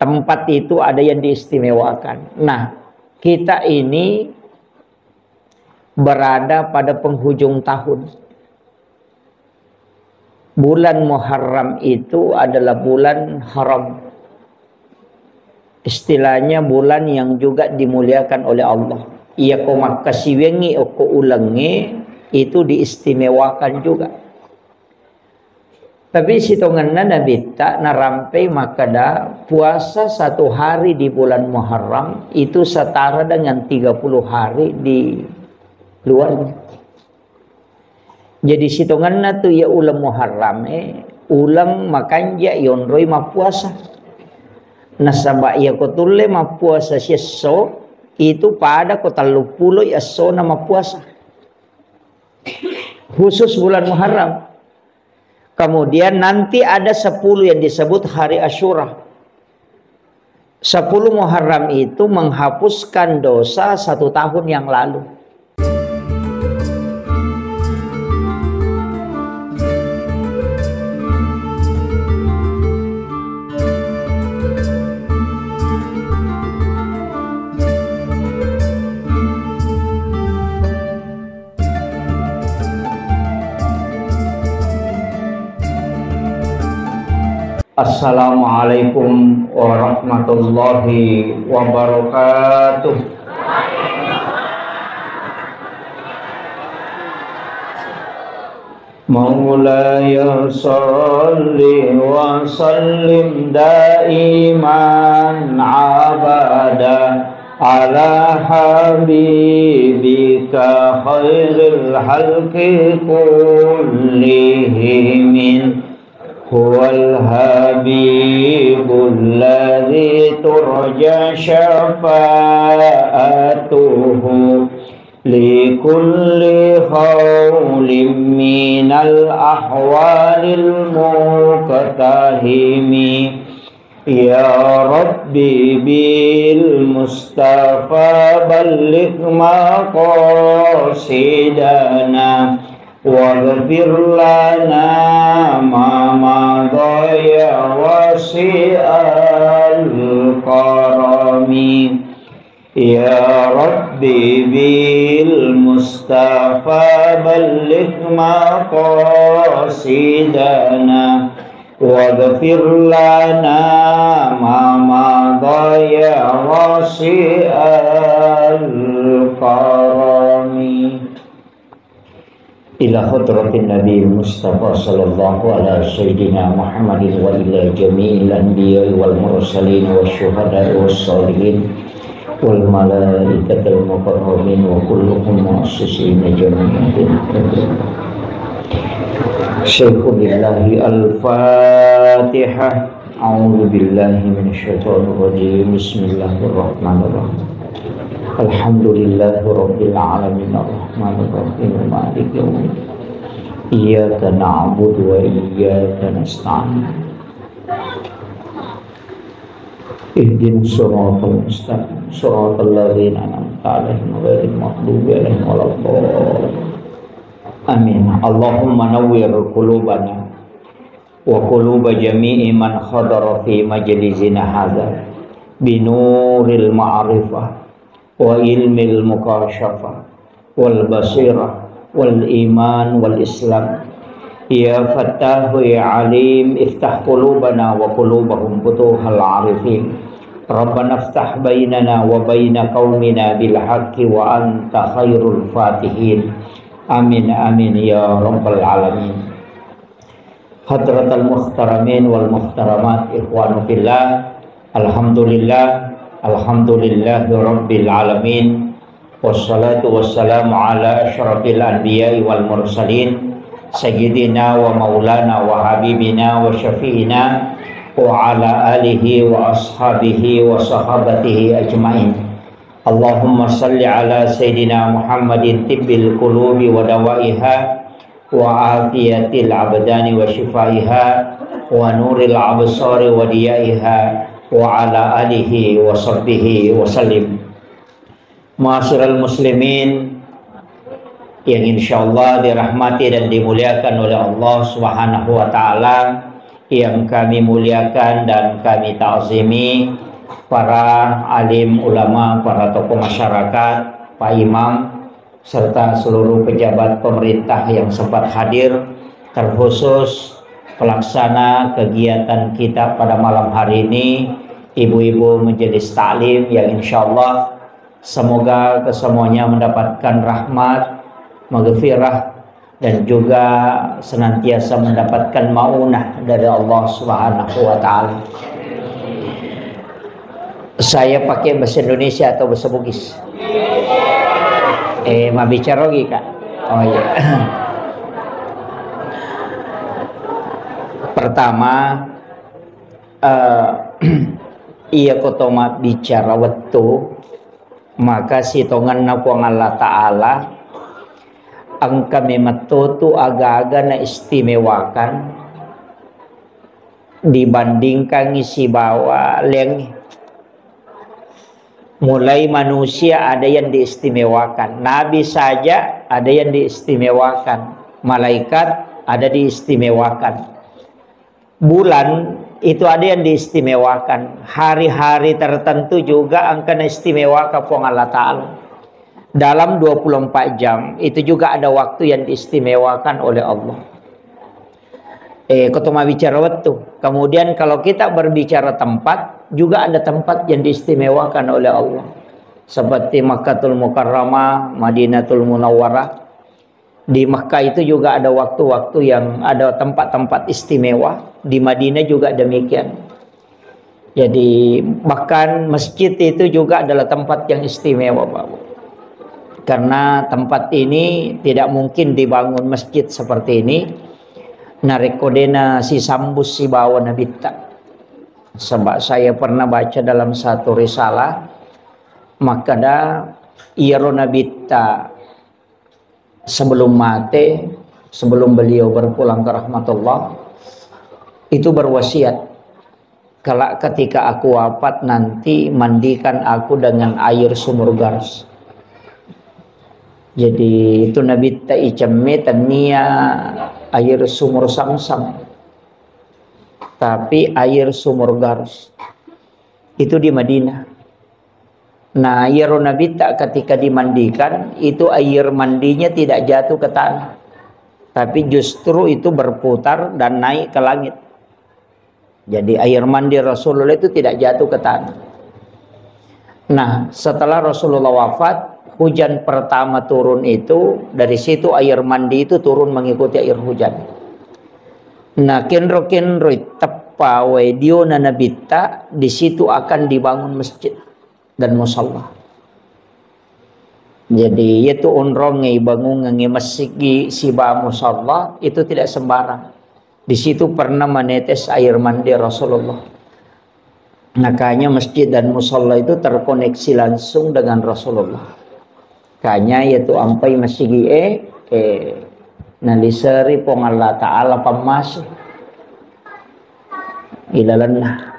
tempat itu ada yang diistimewakan. Nah, kita ini berada pada penghujung tahun. Bulan Muharram itu adalah bulan haram. Istilahnya bulan yang juga dimuliakan oleh Allah. Ia ko makasiwengi o ko ulangi itu diistimewakan juga. Tapi sitonganna Nabi tak narampai makada puasa 1 hari di bulan Muharram itu setara dengan 30 hari di luarnya. Jadi sitonganna tu ya ulang Muharram ulang makanja yonroi mapuasa. Nasaba ia kotule mapuasa sieso itu pada kota 30 ya so na mapuasa. Khusus bulan Muharram. Kemudian nanti ada 10 yang disebut hari Asyura. 10 Muharram itu menghapuskan dosa 1 tahun yang lalu. Assalamualaikum warahmatullahi wabarakatuh. Maulaya salli wa sallim daiman abada ala habibika khairil halqi kullihim. هو الحبيب الذي ترجى شفاعته لكل حول من الأحوال المقتحم يا ربي بالمصطفى بلغ مقاصدنا واغفر لنا ما مضى واسع الكرم يا ربي بالمصطفى بلغ مقاصدنا واغفر لنا ما مضى واسع الكرم ila hadratin Nabi Mustafa sallallahu ala sayyidina Muhammadin wa ila jami'il anbiya'i wal mursalin wa syuhada'i was salihin wal malaikatil muqarrabin wa kulluhum mu'assisina jami'in. Syaikhul billahi al-Fatihah. A'udzu billahi minasyaitonir rajim. Bismillahirrahmanirrahim. Alhamdulillahi rabbil alamin arrahmanir rahim maliki yaumiddin iyyaka na'budu wa iyyaka nasta'in ihdinas siratal mustaqim siratal ladzina an'amta 'alaihim ghairil maghdubi 'alaihim waladdallin amin. Allahumma nawwir qulubana wa quluba jami'i man hadara fi majlisina hadza binuril ma'rifah wa ilmil mukashafah wal basirah wal iman wal islam ya fattahu ya alim iftah qulubana wa qulubahum futuhal arifin rabbana iftah bainana wa baina qaumina bil haqqi wa anta khairul fatihin amin amin ya rabbal alamin. Hadratal muhtaramin wal muhtaramat ikhwanu fillah, alhamdulillah alhamdulillahi rabbil alamin wassalatu wassalamu ala asyrafil anbiya'i wal mursalin sayyidina wa maulana wa habibina wa syafi'ina wa ala alihi wa ashabihi wa sahabatihi ajma'in. Allahumma salli ala sayyidina Muhammadin tibbil qulubi wa dawaiha wa afiyatil abdani wa shifaiha wa nuril absari wa diyaiha wa ala alihi wa sahbihi wa sallim. Ma'asyiral muslimin yang insyaallah dirahmati dan dimuliakan oleh Allah Subhanahu wa taala, yang kami muliakan dan kami ta'zimi, para alim ulama, para tokoh masyarakat, Pak Imam, serta seluruh pejabat pemerintah yang sempat hadir, terkhusus pelaksana kegiatan kita pada malam hari ini, ibu-ibu majelis taklim yang insyaallah semoga kesemuanya mendapatkan rahmat, maghfirah, dan juga senantiasa mendapatkan maunah dari Allah Subhanahu wa taala. Saya pakai bahasa Indonesia atau bahasa Bugis? Ma bicara lagi, Kak. Oh iya. Pertama, iya kotoma bicara waktu, maka sitongan na puang Allah Ta'ala ang kami matutu aga-aga na istimewakan dibandingkan isi bawa leng. Mulai manusia ada yang diistimewakan, nabi saja ada yang diistimewakan, malaikat ada diistimewakan, bulan itu ada yang diistimewakan, hari-hari tertentu juga angkana istimewa kapong Allah Ta'ala. Dalam 24 jam itu juga ada waktu yang diistimewakan oleh Allah. Ketoma bicara waktu. Kemudian kalau kita berbicara tempat, juga ada tempat yang diistimewakan oleh Allah. Seperti Makkatul Mukarramah, Madinatul Munawwarah. Di Makkah itu juga ada waktu-waktu yang ada tempat-tempat istimewa. Di Madinah juga demikian. Jadi bahkan masjid itu juga adalah tempat yang istimewa, Bapak. Karena tempat ini tidak mungkin dibangun masjid seperti ini. Narekodena si sambus si bawa nabita. Sebab saya pernah baca dalam satu risalah, maka da iro nabita sebelum mati, sebelum beliau berpulang ke rahmatullah, itu berwasiat, kalau ketika aku wafat nanti mandikan aku dengan air sumur Gars. Jadi itu nabita icemme tania air sumur Samsam, tapi air sumur Gars itu di Madinah. Nah, air nabita ketika dimandikan itu air mandinya tidak jatuh ke tanah, tapi justru itu berputar dan naik ke langit. Jadi air mandi Rasulullah itu tidak jatuh ke tanah. Nah, setelah Rasulullah wafat, hujan pertama turun itu, dari situ air mandi itu turun mengikuti air hujan. Nah, kenro tepawe dio nanabita, di situ akan dibangun masjid dan musalla. Jadi itu unrongi bangun ngi masjid siba musalla itu tidak sembarang. Di situ pernah menetes air mandi Rasulullah. Makanya masjid dan musalla itu terkoneksi langsung dengan Rasulullah. Kanya yaitu ampai masigi nalisari pong Allah Ta'ala pamasih ilalanlah.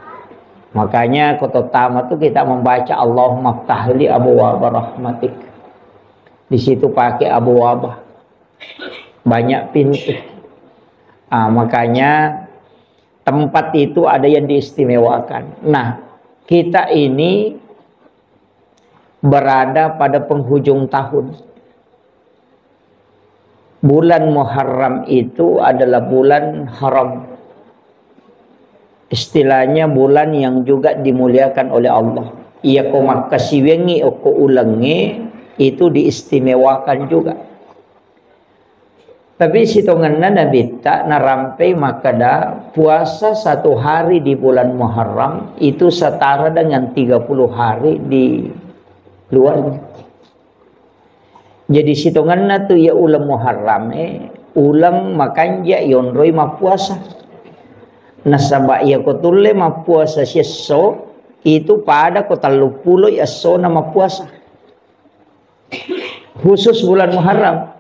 Makanya kototama tuh kita membaca Allahumma ftahli abwaaba rahmatik. Di situ pakai abwaaba, banyak pintu. Makanya tempat itu ada yang diistimewakan. Nah, kita ini berada pada penghujung tahun. Bulan Muharram itu adalah bulan haram. Istilahnya bulan yang juga dimuliakan oleh Allah. Ia ko makasiwengi o ko ulangi itu diistimewakan juga. Tapi sitongan nabita narampai makada puasa 1 hari di bulan Muharram itu setara dengan 30 hari di luarnya. Jadi sitongan na tu ya ulang Muharram ulang makanja yonroi mapuasa. Nasaba ya kotule mapuasa sieso itu pada kota 30 ya so na mapuasa. Khusus bulan Muharram.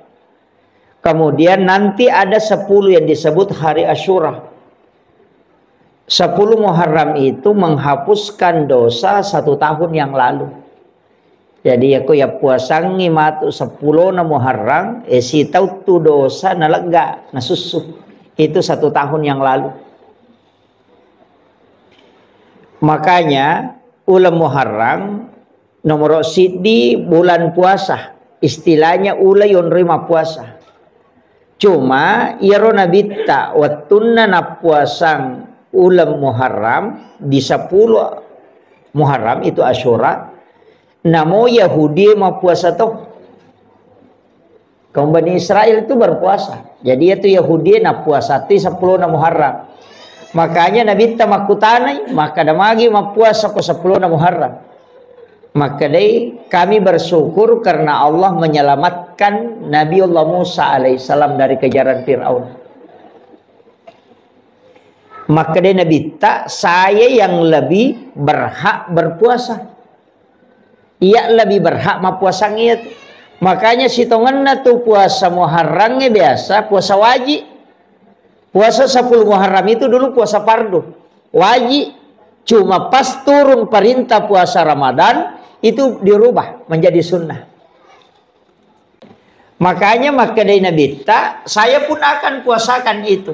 Kemudian nanti ada 10 yang disebut hari Asyura. 10 Muharram itu menghapuskan dosa 1 tahun yang lalu. Jadi aku ya puasangi matu 10 na Muharram, si tahu tu dosa na lega, na susu. Itu 1 tahun yang lalu. Makanya ulam Muharram nomor di bulan puasa, istilahnya ula yon rima puasa. Cuma irona bitta watunna na puasang ulam Muharram di 10 Muharram itu Asyura. Namo Yahudi ma puasa toh. Kaum Bani Israel itu berpuasa. Jadi itu Yahudi na puasa ti 10 na Muharram. Makanya Nabi ta makutanay, maka damagi ma puasa ko 10 na Muharram. Maka dai kami bersyukur karena Allah menyelamatkan Nabiullah Musa alaihissalam dari kejaran Fir'aun. Maka dai Nabi ta, saya yang lebih berhak berpuasa. Ia lebih berhak mapuasangnya itu. Makanya si tongenna tuh puasa Muharramnya biasa puasa wajib. Puasa 10 Muharram itu dulu puasa fardu wajib. Cuma pas turun perintah puasa Ramadan itu dirubah menjadi sunnah. Makanya maka dari Nabi ta, saya pun akan puasakan itu.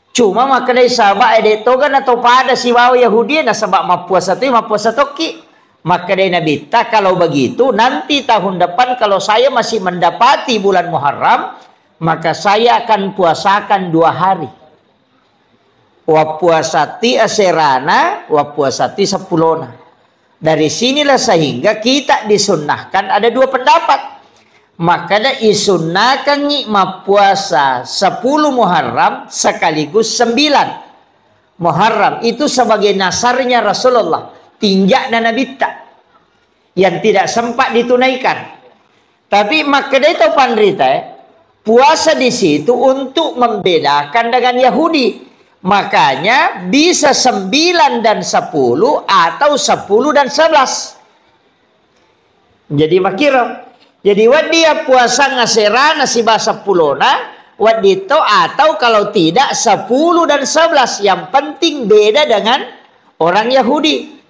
Cuma maka dari sahabat edetogan atau pada si bawa Yahudi na sabak mapuasa tu mapuasa toki. Maka dari Nabi ta, kalau begitu nanti tahun depan kalau saya masih mendapati bulan Muharram, maka saya akan puasakan 2 hari. Wa puasati aserana, wa puasati 10. Dari sinilah sehingga kita disunnahkan ada 2 pendapat. Maka da isunnahkan ngikma puasa 10 Muharram sekaligus 9 Muharram itu sebagai nasarnya Rasulullah. Tinjak dan Nabi tak yang tidak sempat ditunaikan. Tapi maka itu pandrita puasa di situ untuk membedakan dengan Yahudi. Makanya bisa 9 dan 10 atau 10 dan 11. Jadi makira. Jadi dia puasa ngasera nasi bahasa pulona wadito atau kalau tidak 10 dan 11. Yang penting beda dengan orang Yahudi.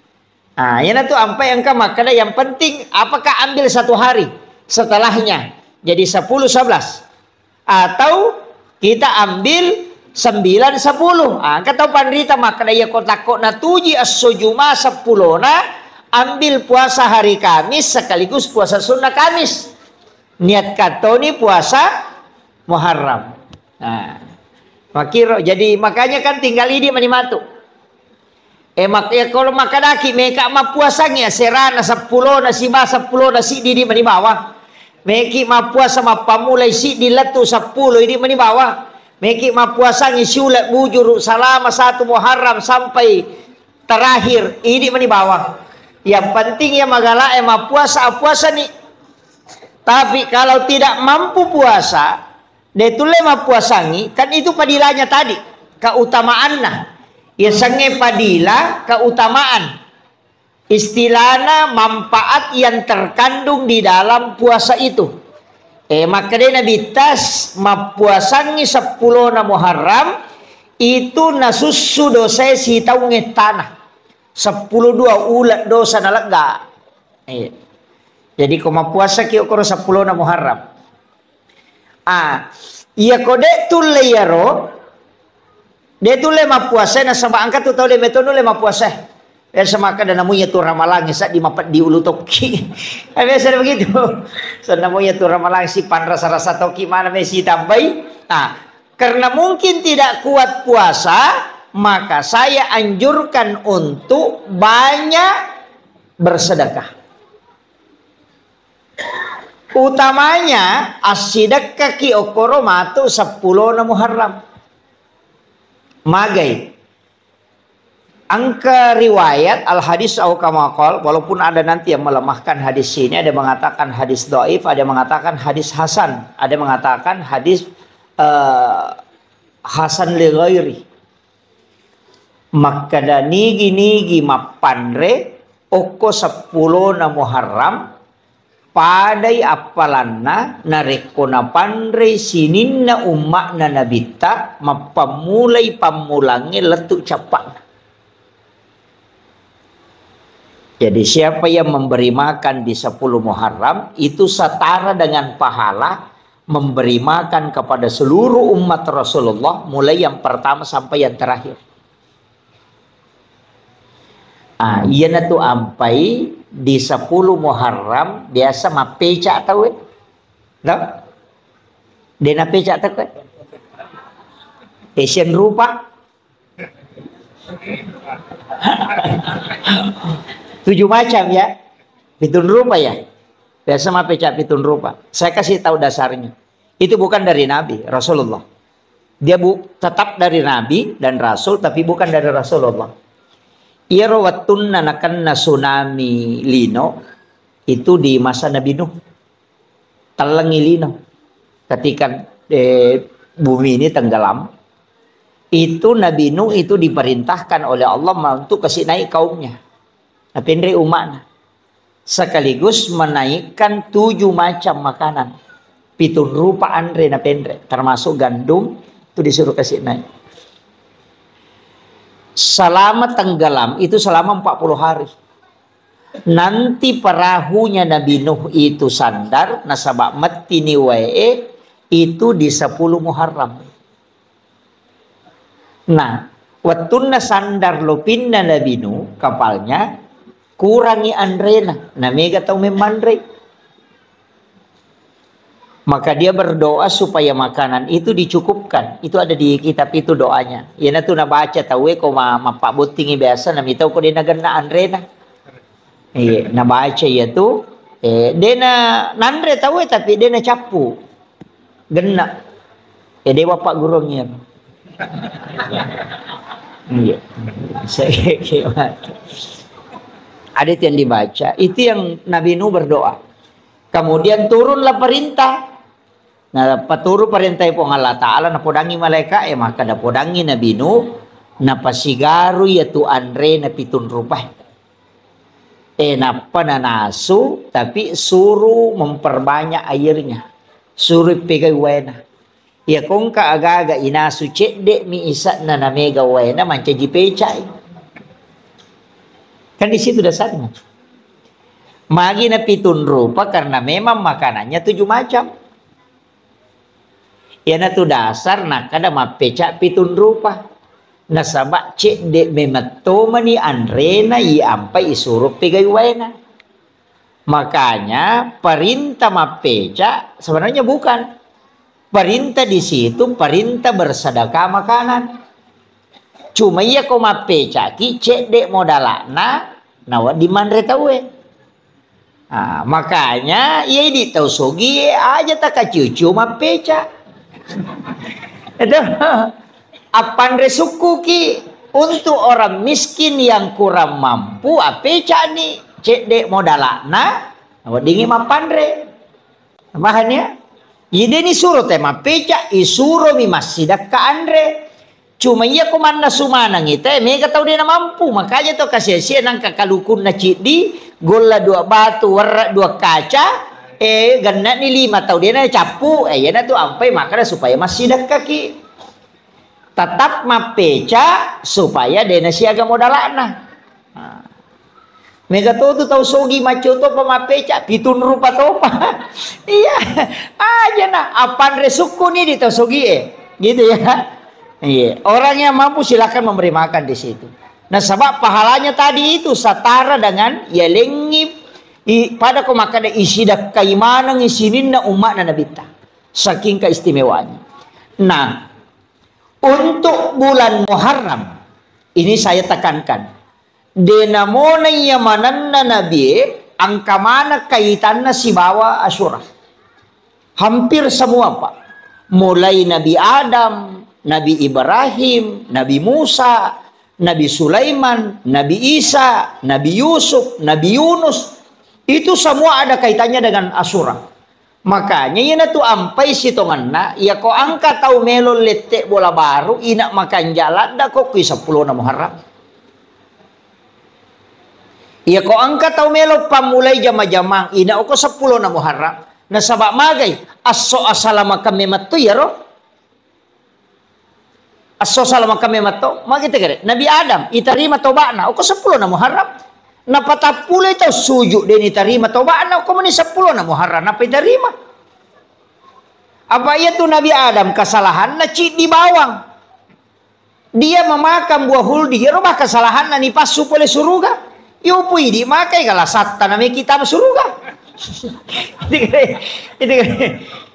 Nah, ini tuh sampai angka makanya yang penting apakah ambil 1 hari setelahnya jadi 10 11 atau kita ambil 9 10. Ah, kata pandrita makanya ya kotakok na tuji as-sujuma 10 na ambil puasa hari Kamis sekaligus puasa sunnah Kamis. Niat katoni puasa Muharram. Nah, makiro jadi makanya kan tinggal ini manimatu. Makanya kalau makadaki mereka mah puasanya serana 10 nasi bah 10 nasi di mani bawah. Meki mah puasa mah pamulai si di letu 10 ini mani bawah. Meki mah puasanya siulat bujur selama 1 Muharram sampai terakhir ini mani bawah. Yang penting ya magala mah puasa nih. Tapi kalau tidak mampu puasa, detule mah puasangi kan itu padilanya tadi keutamaannya. Ya sange padila keutamaan. Istilahnya manfaat yang terkandung di dalam puasa itu. Maka dia Nabi tas mapuasangi 10 na Muharram itu nasussu dosa si taunge tanah. 10 2 ulat dosa nalaga. Jadi kau mapuasa ki okoro 10 na Muharram. Iya kode tulle yaro. Dia tu lema puasa na sama angkat tu tahu dia metono lema puasa. Ya sama kada namanya tu ramalang sa di mapat di ulu toki. Biasa begitu. So namanya tu ramalang si pan rasa-rasa toki mana mesi tambai. Karena mungkin tidak kuat puasa, maka saya anjurkan untuk banyak bersedekah. Utamanya as-sidaqah ki okoro matu 10 na Muharram. Magai angka riwayat al hadis au kama qol, walaupun ada nanti yang melemahkan hadis ini, ada mengatakan hadis dhaif, ada mengatakan hadis hasan, ada mengatakan hadis hasan li ghairi. Maka nigi mapandre oko 10 na Muharram padai apalanna narekona pandre sininna ummakna nabita mapamulai pamulangi letuk capak. Jadi siapa yang memberi makan di 10 Muharram itu setara dengan pahala memberi makan kepada seluruh umat Rasulullah mulai yang pertama sampai yang terakhir. Iya na tu ampai di 10 Muharram biasa mapeca tahu eh? Tahu? Dia na peca tahu kan? Asian rupa 7 macam ya, pitun rupa ya. Biasa mapeca pitun rupa. Saya kasih tahu dasarnya. Itu bukan dari Nabi Rasulullah. Dia tetap dari Nabi dan Rasul, tapi bukan dari Rasulullah. Irawatun nanakan tsunami lino itu di masa Nabi Nuh. Talangi lino. Ketika bumi ini tenggelam, itu Nabi Nuh itu diperintahkan oleh Allah untuk kasih naik kaumnya. Napendre umatnya. Sekaligus menaikkan 7 macam makanan. Pitun rupa andre napendre, termasuk gandum itu disuruh kasih naik. Selama tenggelam itu selama 40 hari. Nanti perahunya Nabi Nuh itu sandar nasabak mati ni wae itu di 10 Muharram. Nah, watunna sandar lopinna Nabi Nuh kapalnya kurangi andrena namega tau memandre. Maka dia berdoa supaya makanan itu dicukupkan. Itu ada di kitab itu doanya. Ya na tu na baca tahu ko mapabutingi biasa na mitaw ko din na ganda andrena. Na baca ya tu dia na nandre tahu tapi dia na capu. Gena. Dewa pak gurungnya. Iya. Saya ada yang dibaca. Itu yang Nabi Nuh berdoa. Kemudian turunlah perintah. Nah, paturu perintah po ng Allah Ta'ala na podangi malaikat maka na podangi Nabi Nuh na pasigaru yaitu andre na 7 rupa. Na pananaso tapi suruh memperbanyak airnya. Suruh pegay wena. Ya kung kaaga inasu cedek mi isa na namega wena manca jipecay. Kan di situ dasarnya. Magi na 7 rupa karena memang makanannya 7 macam. Ya na tu dasar na kada mapeca 7 rupa. Nasabak cek de memato mani andrena i ampai isuruh pegay wena. Makanya perintah mapeca sebenarnya bukan. Perintah di situ perintah bersedekah makanan. Cuma iya ko mapeca ki cek de modalana nawa di mandre tawe. Makanya iya di tau sogi aja tak kacucu mapeca. Itu apan resuku ki untuk orang miskin yang kurang mampu apeca nih cek dek modalana wadingi mapandre bahannya ide ni suruh tema peca isuro mi masjidak ka andre cuma iya komanda sumana ngita mega tau dia na mampu makanya to kasih nang kakalukun na cidi gola 2 batu warna 2 kaca ganna ni 5 tau dia na capu yana tu ampai makanya supaya masjidak kaki tetap mapeca supaya dia na siaga modalana. Mega tu tahu sogi macu to pamapeca 7 rupa to pa. Iya. Aja na apan resuku ni di tahu sogi gitu ya. Iya. Orang yang mampu silakan memberi makan di situ. Nah, sebab pahalanya tadi itu setara dengan ya lengip pada ko makada isi dak kaimanang isinin na umat na nabita. Saking keistimewaannya. Nah, untuk bulan Muharram ini saya tekankan. Denamona yamanan na nabi angka mana kaitannya si bawa Asyura. Hampir semua Pak. Mulai Nabi Adam, Nabi Ibrahim, Nabi Musa, Nabi Sulaiman, Nabi Isa, Nabi Yusuf, Nabi Yunus. Itu semua ada kaitannya dengan Asyura. Makanya yana tu ampai sitongan na ya ko angka tau melo lete bola baru ina makan jalan da ko kui 10 na Muharram. Ya ko angka tau melo pamulai jama-jamang ina ko 10 na Muharram. Na sabak magay asso asalama kami matto ya ro. Asso salama kami matto magite kare Nabi Adam itarima tobana ko 10 na Muharram. Napatapulay tau sujud din itarima tobana ko man 10 na Muharram na pitarima. Apa itu Nabi Adam kesalahan na di bawang. Dia memakan buah huldi, ya robah kesalahan na nipasu oleh suruga. Yo pui di makai kala satta nami kita suruga.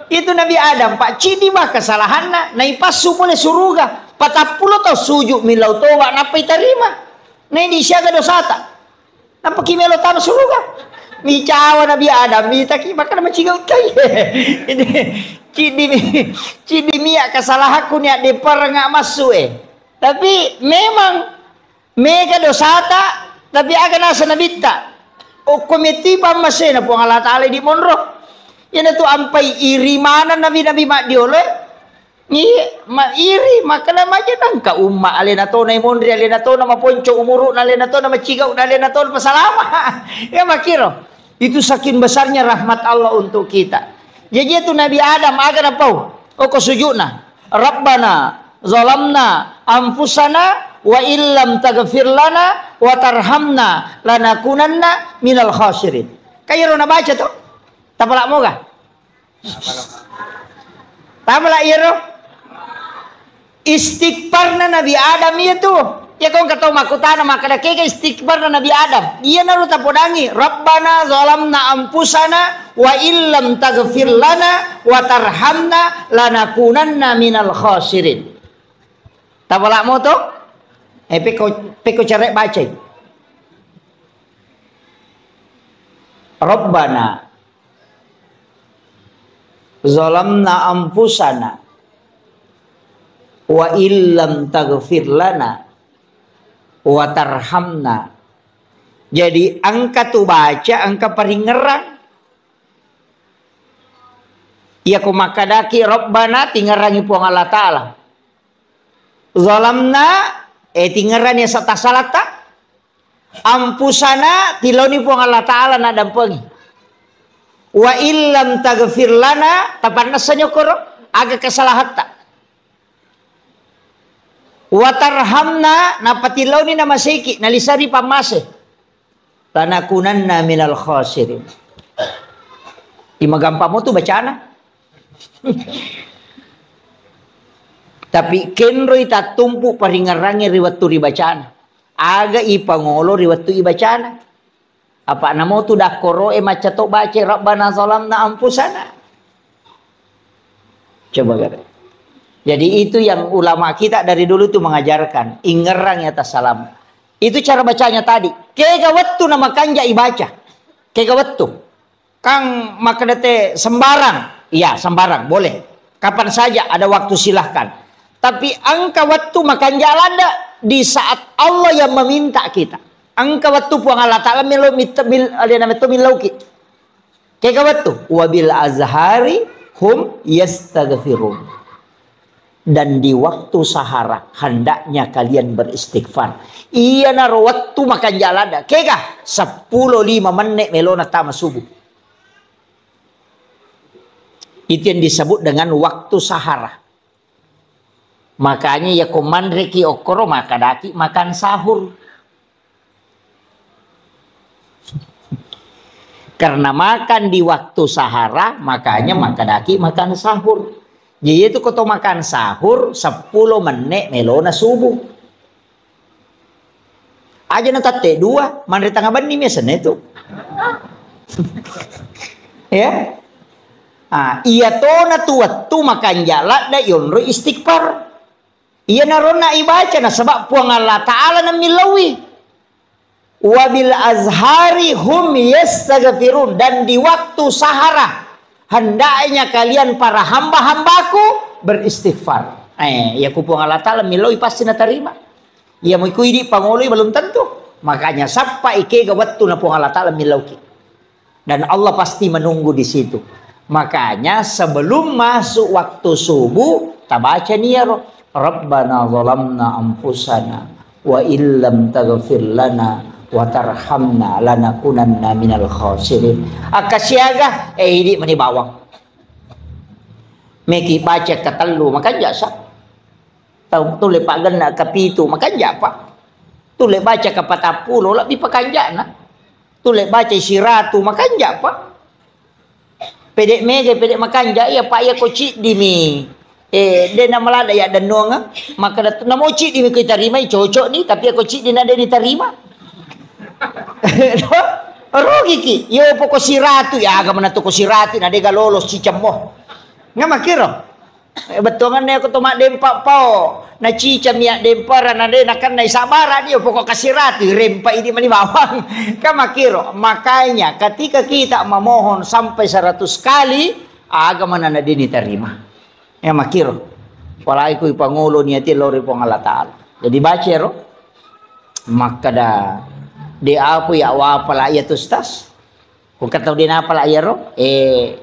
Itu Nabi Adam Pak cidi mah kesalahanna nai pasu pun suruga 40 tau sujud milau toba napa terima nai di siaga dosata napa kimelo tan suruga mi cawa Nabi Adam mi taki maka nama cigau tai cidi mia kesalahanku nya de perengak masuk tapi memang mega dosata tapi aga nasa nabita o komiti pa masena po Allah taala di monro yan itu ampai iri mana nabi-nabi mak diole ni ma iri makala maja nang ka umma alena to na mondri alena to na maponco umuru na alena to na macigau na alena to pasalama ya makiro itu saking besarnya rahmat Allah untuk kita jadi itu Nabi Adam aga na pau o ko sujudna rabbana zalamna anfusana wa illam taghfir lana wa tarhamna lanakunanna minal khasirin kayo na baca to tapalak mo ka tapalak iro istighfar na Nabi Adam itu ya kung kataw makutana makadake ka istighfar na Nabi Adam iya na ro tapodangi rabbana zalamna anfusana wa illam taghfir lana wa tarhamna lanakunanna minal khasirin tapalak mo to peko cara baca rabbana zalamna anfusana wa illam taghfir lana wa tarhamna. Jadi angka tu baca angka paringerang ya ku makadaki rabbana tingerangi puang Allah taala zalamna tingerannya sata salata ampusana tiloni puang Allah taala na dampengi wa illam taghfir lana tapan sanyokoro aga kesalahatta wa tarhamna napatilaw ni na masiki nalisari pamase lanakunanna minal khasirin imagampa mo tu bacana tapi kenro itatumpu paringarangi riwatu ribacana aga ipangolo riwatu ibacana apa namo tu dah koro macato baca rabbana zalamna anfusana coba gara. Jadi itu yang ulama kita dari dulu tuh mengajarkan ingerang atas salam itu cara bacanya tadi kega wattu nama kanja ibaca kega wattu kang makadete sembarang iya sembarang boleh kapan saja ada waktu silahkan tapi angka waktu makan jalan di saat Allah yang meminta kita angka waktu puang Allah ta'ala milau mitabil alina milauki kega wattu wabil azhari hum yastaghfirun dan di waktu sahara hendaknya kalian beristighfar iya naro waktu makan jalan kega 10-5 menit melona tama subuh itu yang disebut dengan waktu sahara makanya ya komandreki okoro makadaki makan sahur karena makan di waktu sahara makanya makadaki makan sahur jadi itu kau makan sahur 10 menit melona subuh aja nanti 2 mandri tengah bani biasanya itu ya iya tona tu makan jalan da yonro istighfar iya narona ibaca na sebab puang Allah ta'ala na milawi wabil azhari hum yastaghfirun dan di waktu sahara hendaknya kalian para hamba-hambaku beristighfar ya ku puang Allah ta'ala milawi pasti na terima ya mau ikuidi pangoloi belum tentu makanya sapa ike gawattu na puang Allah ta'ala milawi dan Allah pasti menunggu di situ. Makanya sebelum masuk waktu subuh tabaca niyaro rabbana zalamna anfusana wa illam taghfir lana wa tarhamna lanakunanna minal khasirin akasiaga ini meni bawang meki baca katelu makan jasa tahu tu lepak gena kapitu makan japa tu le baca ka 40 lebih pakanjana tu le baca siratu makan japa pedek mege pedek makan ja ya pak ya koci dimi dia nama lada ya dan nuang maka namo ci dimi kita terima cocok ni tapi aku ci dia ada diterima Rugi ki. Yo poko siratu ya agama na to ko sirati na de lolos cicam mo. Nga makiro. Betongan ne ko tumak dempa pao. Na cicam ya dempara na de nakan na isabara dia poko kasirati rempa ini mani bawang. Ka makiro. Makanya ketika kita memohon sampai 100 kali agama na dini terima. Ya makiro. Walai ku pangulo niati lori pong Allah Ta'ala. Jadi baca ro. Maka dah di apa ya wapala ya tustas. Kung kataw din apa la ro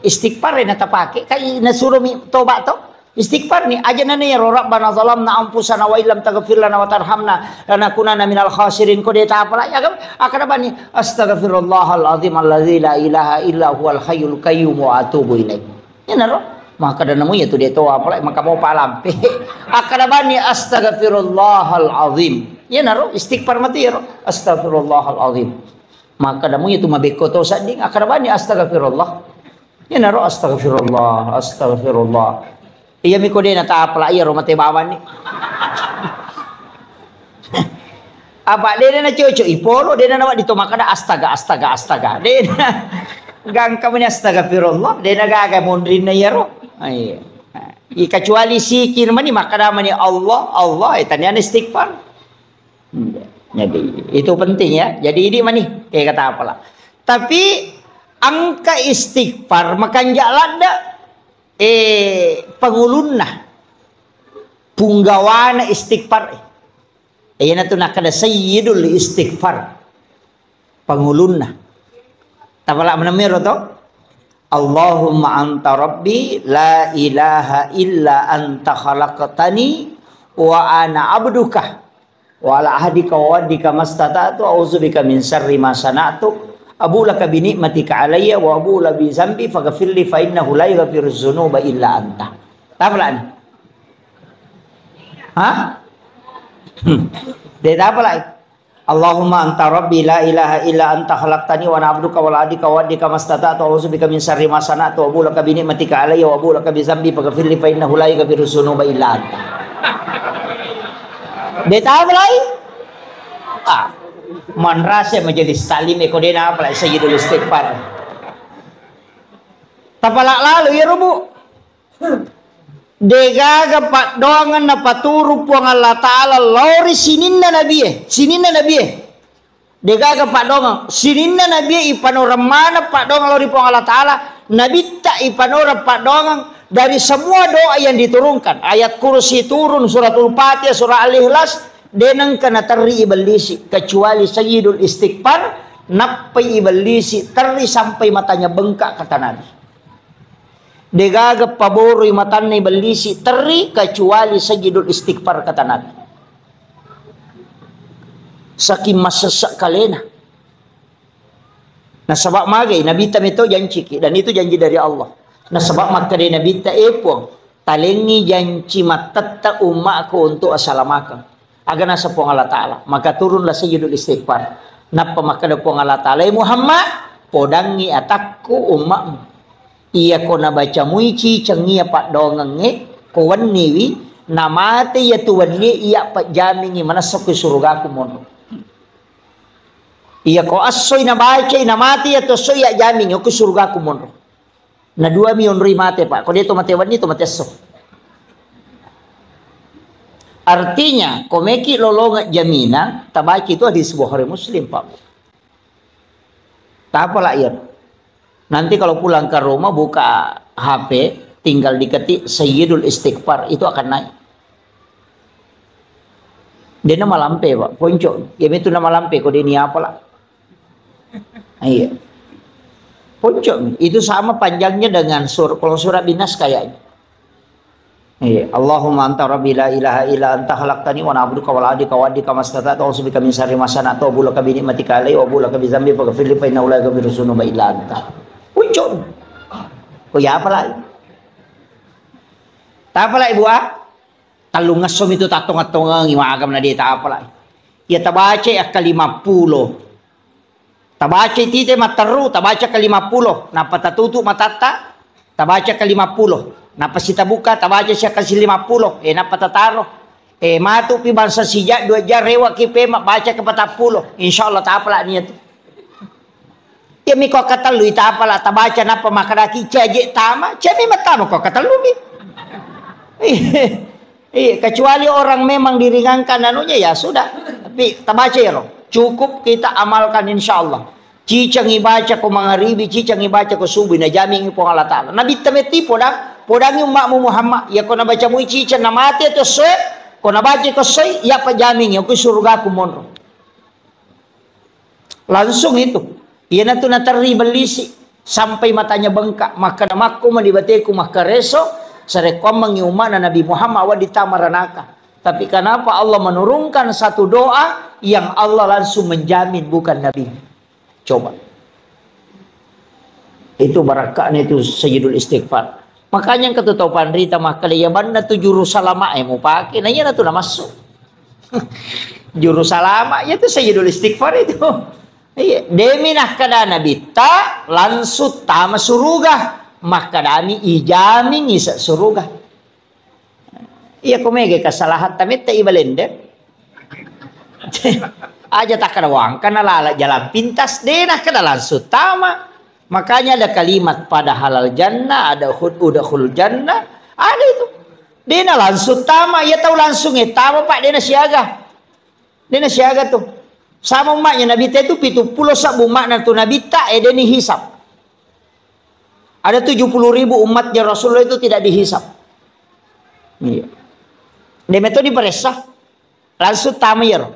istighfar na tapake kay nasuro mi toba to. Istighfar ni aja na niya rabbana zalamna anfusana wa illam taghfir lana wa tarhamna lanakunanna minal khasirin ko de ta pala ya akada bani astaghfirullahal azim allazi la ilaha illa huwal hayyul qayyum wa atubu ilaih. Ya naro maka dan namu ya tu dia toa pala maka mau palampe akada bani astaghfirullahal azim. Ya naro istighfar mati ya astaghfirullahal azim. Maka damu itu mabeko to sading akarabani astaghfirullah. Ya naro astaghfirullah astaghfirullah. Iya mi ko din ta apla iya ro mate bawan ni. Apa dia na cucu ipolo dia na dito makada astaga. Dia gang kami astaghfirullah dia na gaga mondrin na yaro. Ay. Kecuali sikir mani makada mani Allah itanya istighfar. Jadi itu penting ya. Jadi ini mani kayak kata apalah. Tapi angka istighfar makan jalada pangulunna punggawana istighfar. Ayan na nakada sayyidul istighfar pangulunna. Tapala manamiro to. Allahumma anta rabbi la ilaha illa anta khalaqtani wa ana abduka. Wa ala ahdika wa waddika mastata'tu a'udzubika min syarri ma sana'tu abu laka bi ni'matika alayya wa abu la bi dzambi faghfir li fa innahu la yaghfiru dzunuba illa anta. Tapalan. Hah? Dia tapalan. Allahumma anta rabbi la ilaha illa anta khalaqtani wa ana abduka wa ala ahdika wa waddika mastata'tu a'udzubika min syarri ma sana'tu abu laka bi ni'matika alayya wa abu laka bi dzambi faghfir li fa innahu la yaghfiru dzunuba illa anta. Dia tahu mulai manrase majelis talim ko din apa lah sayyidul istighfar tapalak lalu ya rubu degaga pat dongan na paturu puang Allah Ta'ala lori sininna nabi degaga pat dongan sininna nabi ipanora mana pat dongan lori puang Allah Ta'ala nabi tak ipanora pat dongan dari semua doa yang diturunkan. Ayat kursi turun, suratul Fatihah, surah Al-Ikhlas, denang kana terri iblisi kecuali sayyidul istighfar nappai iblisi terri sampai matanya bengkak kata Nabi. Degaga paboroi matanya iblisi terri kecuali sayyidul istighfar kata Nabi. Saking masesak kalena. Nah sebab magai Nabi tam itu janji dan itu janji dari Allah. Nah sebab maka dia Nabi tak epong talengi janji matata umatku untuk assalamakan agar nasa pong Allah Ta'ala maka turunlah sayyidul istighfar napa maka da pong Allah Ta'ala Muhammad podangi atakku umatmu iya ko nabaca muici cengia pak dongange ko waniwi namate ya tuwanni iya pak jamingi manasok ke surgaku mono iya ko asoy nabaca namate ya to soy ya jamingi ke surgaku mono. Na 2 milyon mate pak. Kalau dia to mate wani to mate so. Artinya, komeki lolonga jamina, tabaki itu hadis Bukhari Muslim pak. Tak apalah ya. Nanti kalau pulang ke rumah buka HP, tinggal diketik sayyidul istighfar itu akan naik. Dia nama lampe pak, ponco. Ya itu nama lampe. Kau dia ni apalah. Iya. Pojok itu sama panjangnya dengan kalau surah Binas kayaknya. Iya, Allahumma anta rabbi la ilaha illa anta khalaqtani wa ana abduka wa adika wa adika mastata'tu a'udzubika min syarri ma sana'tu wa bulaka bi ni'matika alayya wa bulaka bi dzambi faghfir li fa innahu la yaghfiru dzunuba illa anta. Pojok. Oh ya apa lagi? Tak apa lagi buah? Talung ngasom itu tatong-atong ngimagam na dia tak apa lagi. Ya tabaca ya ke 50. Tabaca tite mataru, tabaca ke 50. Napa tatutu matata, tabaca ke 50. Napa sita buka, tabaca siya kasi 50. Napa tataro. Matu pi bangsa sijak 2 jar rewak kipe mak baca ke 40. Insyaallah tak apalah niat. Ya mi kok kata lu tak apalah tak baca napa makadaki caje tama. Cemi matama kok kata lu mi. Kecuali orang memang diringankan anunya ya sudah. Tapi tak baca ya roh. Cukup kita amalkan insyaallah. Cicang ibaca ko mangaribi, cicang ibaca ko subuh na jamin po Allah Ta'ala. Nabi tameti podang yung makmu Muhammad. Ya ko nabaca mo cicang na mati ito soy. Ko nabaca ko soy, ya pa jamin yung ko surga ko monro. Langsung itu. Yan na ito nataribelisi. Sampai matanya bengkak. Maka namakku malibate ko makareso. Sa rekom mangyuma na Nabi Muhammad wa ditamaranaka. Tapi kenapa Allah menurunkan satu doa yang Allah langsung menjamin bukan Nabi? Coba. Itu barakahnya itu Sayyidul Istighfar. Makanya yang ketutupan rita makaliyaban na tu jurusalama mau pakai. Nah iya na tu na masuk. Jurusalama ya tu Sayyidul Istighfar itu. Iya, demi nah kada Nabi ta langsung tama surugah. Maka dami ijami ngisa surugah. Iya kumege kesalahan tamit ta ibalende. Aja tak kada wang kana lala jalan pintas denah kada langsung tama. Makanya ada kalimat pada halal jannah, ada udkhul jannah, ada itu. Denah langsung tama, ya tahu langsung tama Pak denah siaga. Denah siaga tuh. Sama umatnya Nabi itu 70 sabu makna tuh Nabi ta deni hisab. Ada 70.000 umatnya Rasulullah itu tidak dihisap. Iya. Demi itu diperesah. Langsung tamir.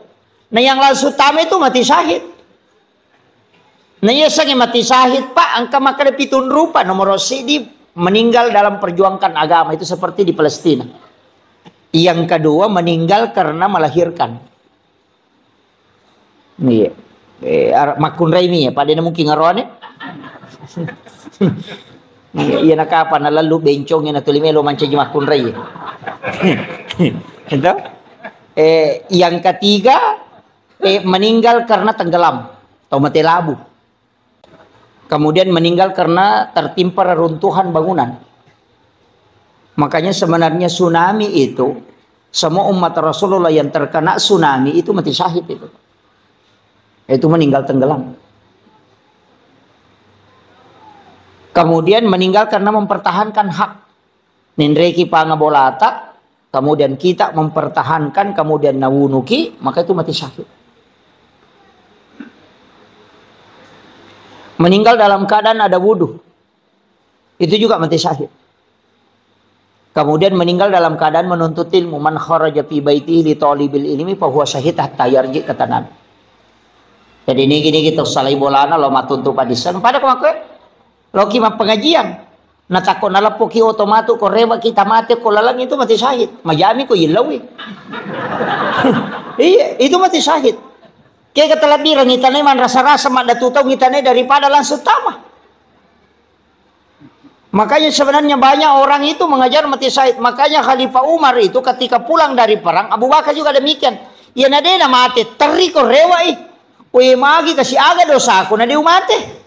Nah yang langsung tamir itu mati syahid. Nah ya sange mati syahid Pak. Angka maka pitun rupa nomor di meninggal dalam perjuangkan agama. Itu seperti di Palestina. Yang kedua meninggal karena melahirkan. Iya. Makun Raimi ya. Pada mungkin ngaruannya. Iya nak apa na lalu bencong na tulimelo manca makun rai. Itu. Yang ketiga meninggal karena tenggelam atau mati labu. Kemudian meninggal karena tertimpa reruntuhan bangunan. Makanya sebenarnya tsunami itu semua umat Rasulullah yang terkena tsunami itu mati syahid itu. Itu meninggal tenggelam. Kemudian meninggal karena mempertahankan hak. Nindreki pangabolata. Kemudian kita mempertahankan. Kemudian nawunuki. Maka itu mati syahid. Meninggal dalam keadaan ada wudhu. Itu juga mati syahid. Kemudian meninggal dalam keadaan menuntut ilmu. Man kharaja fi baitihi li talibil ilmi fahuwa syahid hatta yarji kata Nabi. Jadi ini gini kita salai bolana lo matuntu padisan. Pada kemakai. Loki mah pengajian. Natako nalapoki otomato ko rewa kita mati ko lalang itu mati syahid. Majami ko ilawi. Iya, itu mati syahid. Kaya kata labiran itanay man rasa-rasa mak datutaw itanay daripada langsung tama. Makanya sebenarnya banyak orang itu mengajar mati syahid. Makanya Khalifah Umar itu ketika pulang dari perang, Abu Bakar juga demikian. Ya nadena mati, teri ko rewa ih. Uy magi kasi aga dosa ako na di umate.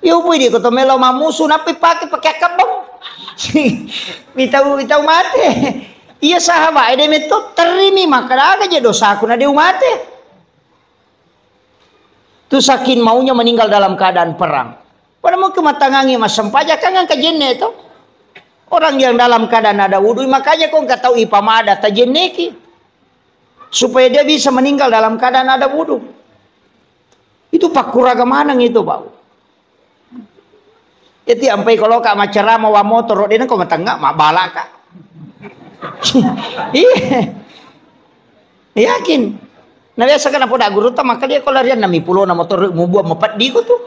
Yo pwede ko to melo mamuso na pakai kabong. Bitaw mate. Iya sahaba ede meto terimi makaraga je dosa aku na di umate. Tu sakin maunya meninggal dalam keadaan perang. Pada mau kematangangi mas sempaja kangen kejenne itu. Orang yang dalam keadaan ada wudu makanya kau enggak tahu ipamada tajenneki. Supaya dia bisa meninggal dalam keadaan ada wudu. Itu pakuraga manang itu, Pak. Itu sampai kalau kak macara mau motor dia kok matangga mak bala kak. Iya. Yakin. Nah biasa kan apa dak guru ta maka dia kalau rian 60 na motor mau buat mepat di ko tuh.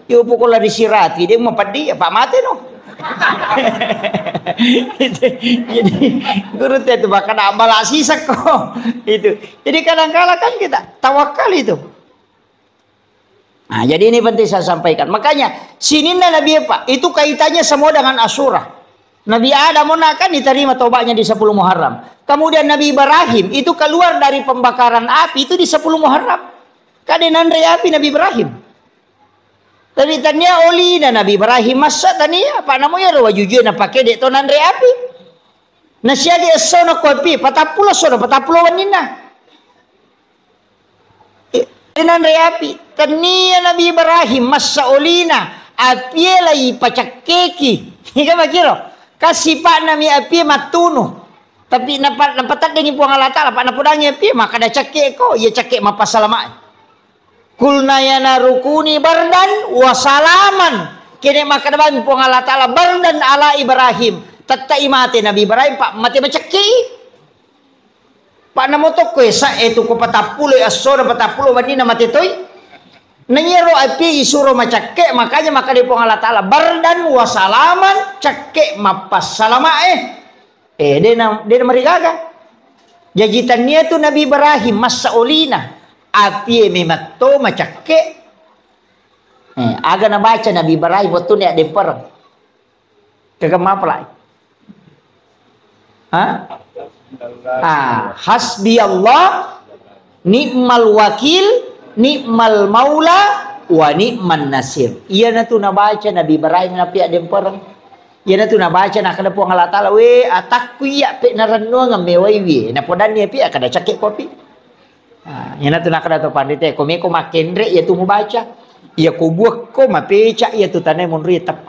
Yo pokok lari sirati dia mepat di apa mati no. Jadi guru teh itu bahkan amal sisa kok itu. Jadi kadang-kala kan kita tawakal itu. Nah, jadi ini penting saya sampaikan. Makanya sininna Nabi Pak itu kaitannya semua dengan Asyura. Nabi Adam kan diterima tobatnya di 10 Muharram. Kemudian Nabi Ibrahim itu keluar dari pembakaran api itu di 10 Muharram. Kadenan api Nabi Ibrahim. Tapi tanya oli dan Nabi Ibrahim masa tania apa namanya rawa jujur na pakai dek tonan api. Nasya di esono kopi, patapulo sono, patapulo wanina. Dinan reapi, tania Nabi Ibrahim masa olina, api lagi pacak keki. Ika makiro, kasih pak nami api matuno. Tapi napatat dengan puang Allah Ta'ala, pak napudangnya api, maka ada cakek ko, ia cakek mapasalaman. Kulna yana rukuni bardan wasalaman. Kini maka dapat puang Allah Ta'ala bardan ala Ibrahim. Tatta imate Nabi Ibrahim pak mati macaki. Pak namo to kuesa itu ko patapulo asoro patapulo wanina mati toy. Nanyero api isuro macake makanya maka di puang Allah Ta'ala bardan wasalaman cake mapas salama dia marigaga. Jajitannya tu Nabi Ibrahim masa olina api memato macake. Aga na baca Nabi Ibrahim waktu ni ada perang. Kagak mapalai. Hasbi Allah ni'mal wakil ni'mal maula wa ni'man nasir. Iya na tu nabaca Nabi Ibrahim na pia dem perang. Iya na tu nabaca na kada puang Allah Ta'ala we atakku ya pe naranno ngamewai we na podani pia kada cakek kopi. Iya na tu na kada to pandite ko me ko makendre ya tu mubaca. Iya ko buak ko mapeca ya tu tanai mon ritap.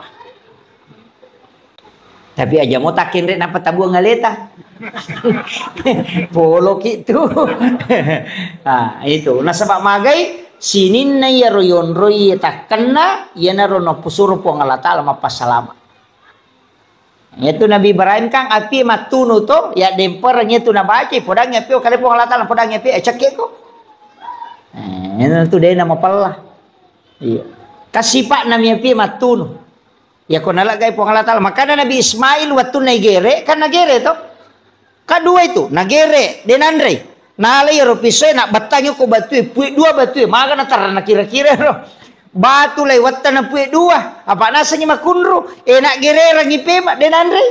Tapi aja mau takin rek napa tabuang ngaleta. Polo gitu. Itu. Nah sebab magai sinin na ya royon roy takena ya na rono pusuru puang Allah Ta'ala mapasalama. Itu Nabi Ibrahim kang api matunu to ya dempernya tu nabaca podang api kali puang Allah Ta'ala podang api cakek ko. Itu dia nama pala. Iya. Kasih pak namanya api matunu. Ya kau nalak gay puang Allah Ta'ala. Makanya Nabi Ismail waktu nagere kan nagere to. Kedua itu nagere denandre. Nalai ropisoy nak batangnya ko batu puik dua batu. Maka natar na kira-kira no. Batu lewat tanah puik dua. Apa nasanya makundro. Nak gere rangi pema denandre.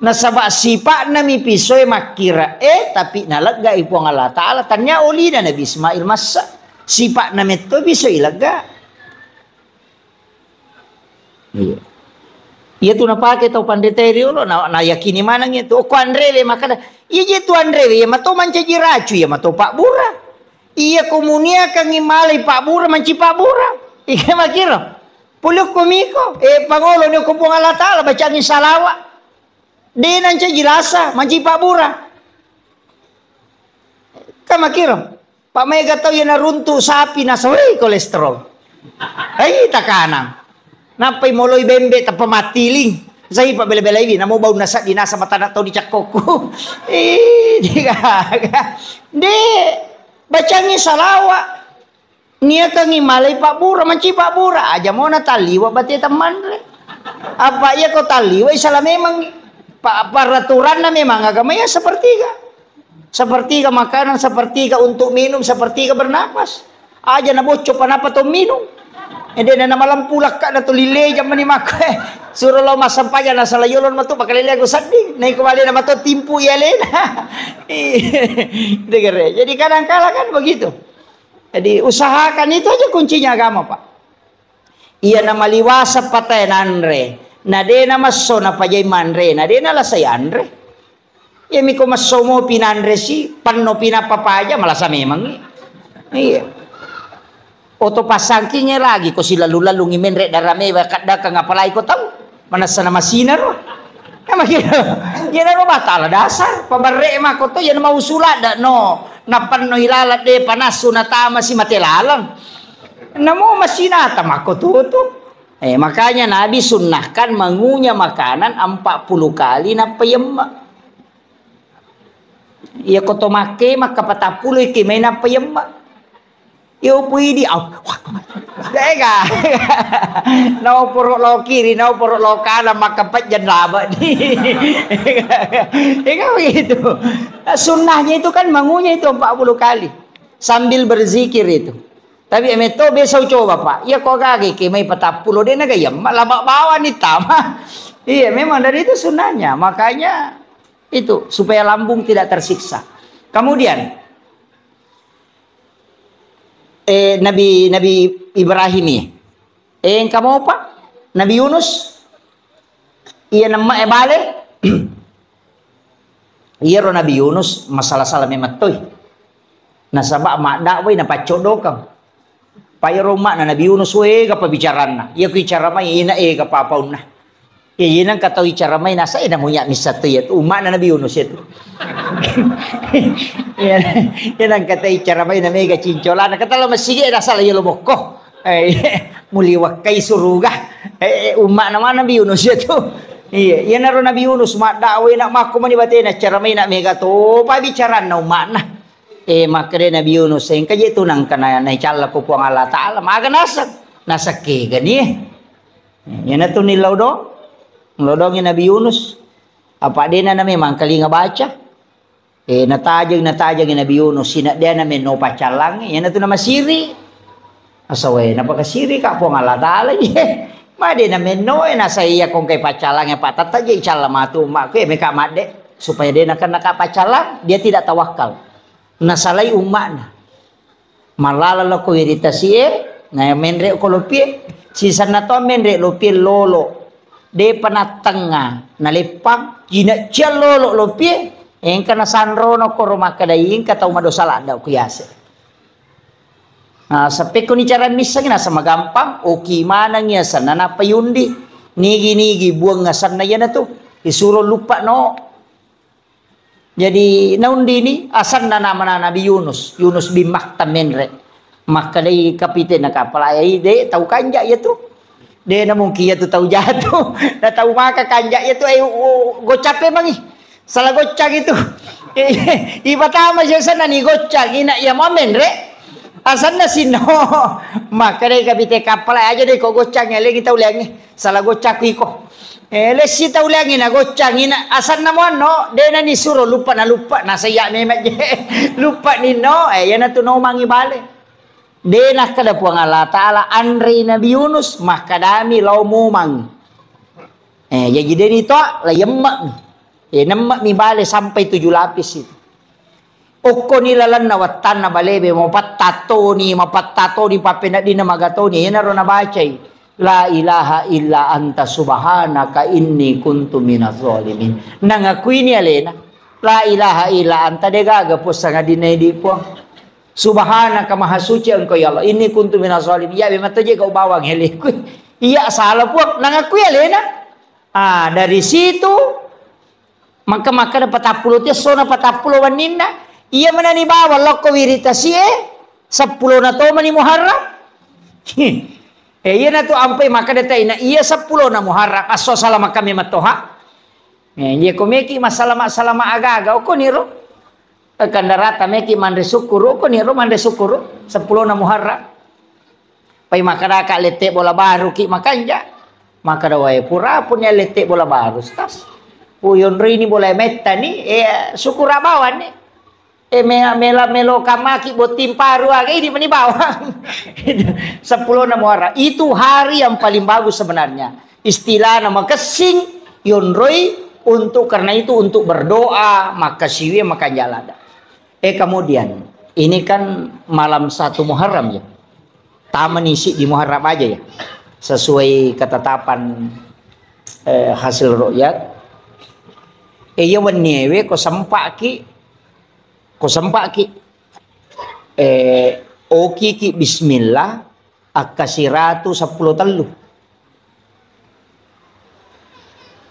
Nasabak sipak nami pisoy makira tapi nalak gay puang Allah Ta'ala. Tanya oli na Nabi Ismail masa. Sipak nami to pisoy laga. Iya. Iya tu napake tau pandeteri lo na yakini mana gitu. Ko Andre maka iya je tu Andre ya mato mancaji racu ya mato Pak Bura. Iya komunia kang imalai Pak Bura manci Pak Bura. Iya makiro. Puluk komiko pangolo ni ko puang Allah Ta'ala bacaan salawa. De nanca jilasa manci Pak Bura. Ka makiro. Pak Mega tau ya naruntu sapi nasawi kolesterol. Ai takanang. Napai moloi bembe tapa matiling. Saya pak bela-bela ini namo bau nasa dinasa mata nak tahu dicak koko. De bacanya salawa. Nia kang imalai Pak Bura manci Pak Bura aja mau nataliwa bati teman re. Apa ya kau taliwa salah memang peraturan na memang agama ya sepertiga. Sepertiga makanan, sepertiga untuk minum, sepertiga bernapas. Aja na bocok panapa to minum. Ede na malam pulak ka na to lile jam mani makai. Suruh lo masampaya na salayolon matu bakal lile aku sedih. Naik kembali nama to timpu ya lena. Dengar. Jadi kadang-kala kan begitu. Jadi usahakan itu aja kuncinya agama pak. Iya nama liwasa patay nanre. Nade nama sona pajay manre. Nade na lasay andre. Ya miko masomo pinanre si panno pinapapaja malasa memang. Iya. Oto pasangkinya lagi ko sila lalu ngimenre darame kada ka ngapalay ko tahu mana sana masinar ya makira ya na batala dasar pabarre ma ko to yan mausulada no napanno hilalat de panasu na tama si matelalang namo masinata mako tuto makanya Nabi sunnahkan mengunyah makanan 40 kali na payemma iya ko to make maka 40 iki may na payemma. Yo puidi Dega. Nau puruk lo kiri, nau puruk lo kanan maka jan laba di. Ika begitu. Sunnahnya itu kan mengunyah itu 40 kali sambil berzikir itu. Tapi emeto besok coba pak. Ya kok kaki kemai 40 dia nagayam laba bawa nih tama. Iya memang dari itu sunnahnya. Makanya itu supaya lambung tidak tersiksa. Kemudian Nabi Ibrahim ini kamu apa? Nabi Yunus iya nama bale Iya ro Nabi Yunus masalah salah mematoy. Nasaba mak dakway na pacodokam. Payro mak na Nabi Yunus we ka pabicaran na. Iya ko icara may ina ka papaw na. Iya nang kataw icara may nasa ina mo nya misato yat. Umak na Nabi Yunus ito. Yan ang kataw icara may na mega cincola. Nakatala masige nasa layo lumoko. Muliwak kay suruga. Umak naman Nabi Yunus ito. Iya, yan na ro Nabi Yunus mak dakway na mako manibate na cara may na mega to pabicaran na umak na. Maka Nabi Yunus yang kaje tunang kana na icala ko po ang Allah Ta'ala maga nasa ke gani yan na to ni lodong ni Nabi Yunus apa din na memang kali nga baca natajag ni Nabi Yunus sina dia na no pacalang yan na to na masiri asaway napakasiri ka po ang Allah Ta'ala made na no nasa iya kung kay pacalang patata je icala matu mak ke meka made supaya dia nak pacalang dia tidak tawakal nasalay umak na malalala ko iritasi na menre ko lupie sisan na to menre lupie lolo de panatanga nalipang gina cia lolo lupie engka na sanro no ko rumaka daing kataw madosala daw kuyase sape ko ni cara misang na sa magampang o kimana niya sa nanapayundi nigi buang ngasan na yan na to isuro lupa no. Jadi naundi ni asan na naman na Nabi Yunus bin Makta menre makalay kapitin na kapal ay de tau kanja yato de na mungkin yato tau jato na tau maka kanja yato ay gocape mangi salah gocang itu iba tama siya sana ni gocang ina ya mo menre asan na sino makalay kapite kapal ay aja de ko gocang lagi tau lagi salah gocak ko lesi tau lagi na gocang ina asan na mo no de na ni suro lupa nasa ya memet lupa ni no yan na to no mangi bale de na kada po ang Allah Ta'ala anri Nabi Yunus makadami law mumang jadi nito la yemmak nammak mi bale sampai 7 lapis itu oko nilalan na watan na balebe mapattato ni papena di na magato ni yan na ro na bacay La ilaha illa anta subhanaka inni kuntu minaz zalimin. Nangakui ni alena. La ilaha illa anta de gaga po sa ngadinay di po. Subhanaka maha suci engkau ya Allah. Inni kuntu minaz zalimin. Ya bemata je kau bawang helikui. Iya salah po nangakui alena. Dari situ maka dapat 10 tia sona 40 wanina. Iya manani bawa loko wiritasi 10 na to mani muharram. Iya na to ampay maka datay na iya 10 na muharram aso salama kami matoha. Iya komeki masalama aga-aga ko niro. Kandarata meki mandre sukuru ko niro mandre sukuru 10 na muharram. Pay makaraka lete bola baru ki makanja. Maka dawai pura punya lete bola baru stas. Puyon rini bola metta ni sukura bawan ni. Melo kamaki botim paru agak ini meni bawang 10 na muharram itu hari yang paling bagus sebenarnya istilah nama kesing yonroi untuk karena itu untuk berdoa maka siwe maka jalada kemudian ini kan malam 1 Muharram ya taman isi di Muharram aja ya sesuai ketetapan hasil ru'yat ya wenewe ko sampaki oki ki bismillah akasiratu 10 telu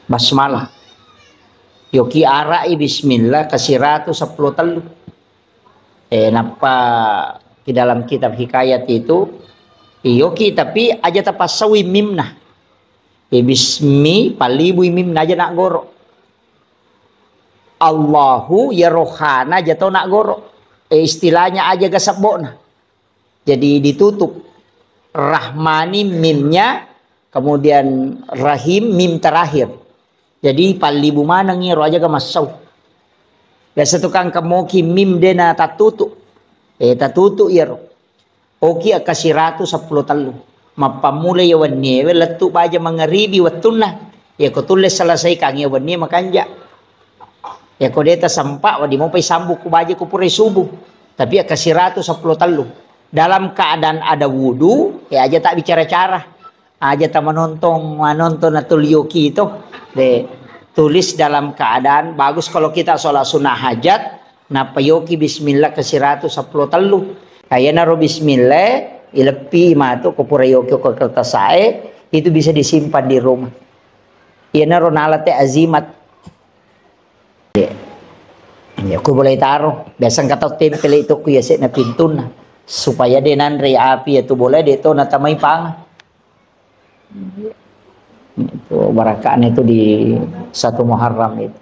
basmalah yoki arai bismillah kasiratu 10 telu napa di dalam kitab hikayat itu yoki tapi aja tapasawi mimna bismi palibu mimna aja nak goro Allahu ya rohana jatuh nak goro istilahnya aja gasabona jadi ditutup rahmani mimnya kemudian rahim mim terakhir jadi palibu mana ngiro aja gamasau biasa tukang kamoki mim dena tatutu tatutu ya ro oki akasiratu 10 telu mapamula ya wanne letu baja mangaribi watuna ya ko tulis selesai kang ya wanne makanja ya kodeta sampak wadi mau pai sambuk ku baje ku pure subuh tapi ya kasih 10 telu dalam keadaan ada wudu ya aja tak bicara cara aja tak menonton atul yoki itu de tulis dalam keadaan bagus kalau kita sholat sunnah hajat. Nah payoki bismillah ke 110 telu. Kayak naro bismillah, ilepi matu ke purayoki ke kertas sae, itu bisa disimpan di rumah. Iya naro nalat azimat. Ya, aku boleh taruh. Biasa kata tempel itu ku ya na pintun supaya dia nanre api itu boleh dia itu natamai pang. Itu barakaan itu di 1 Muharram itu.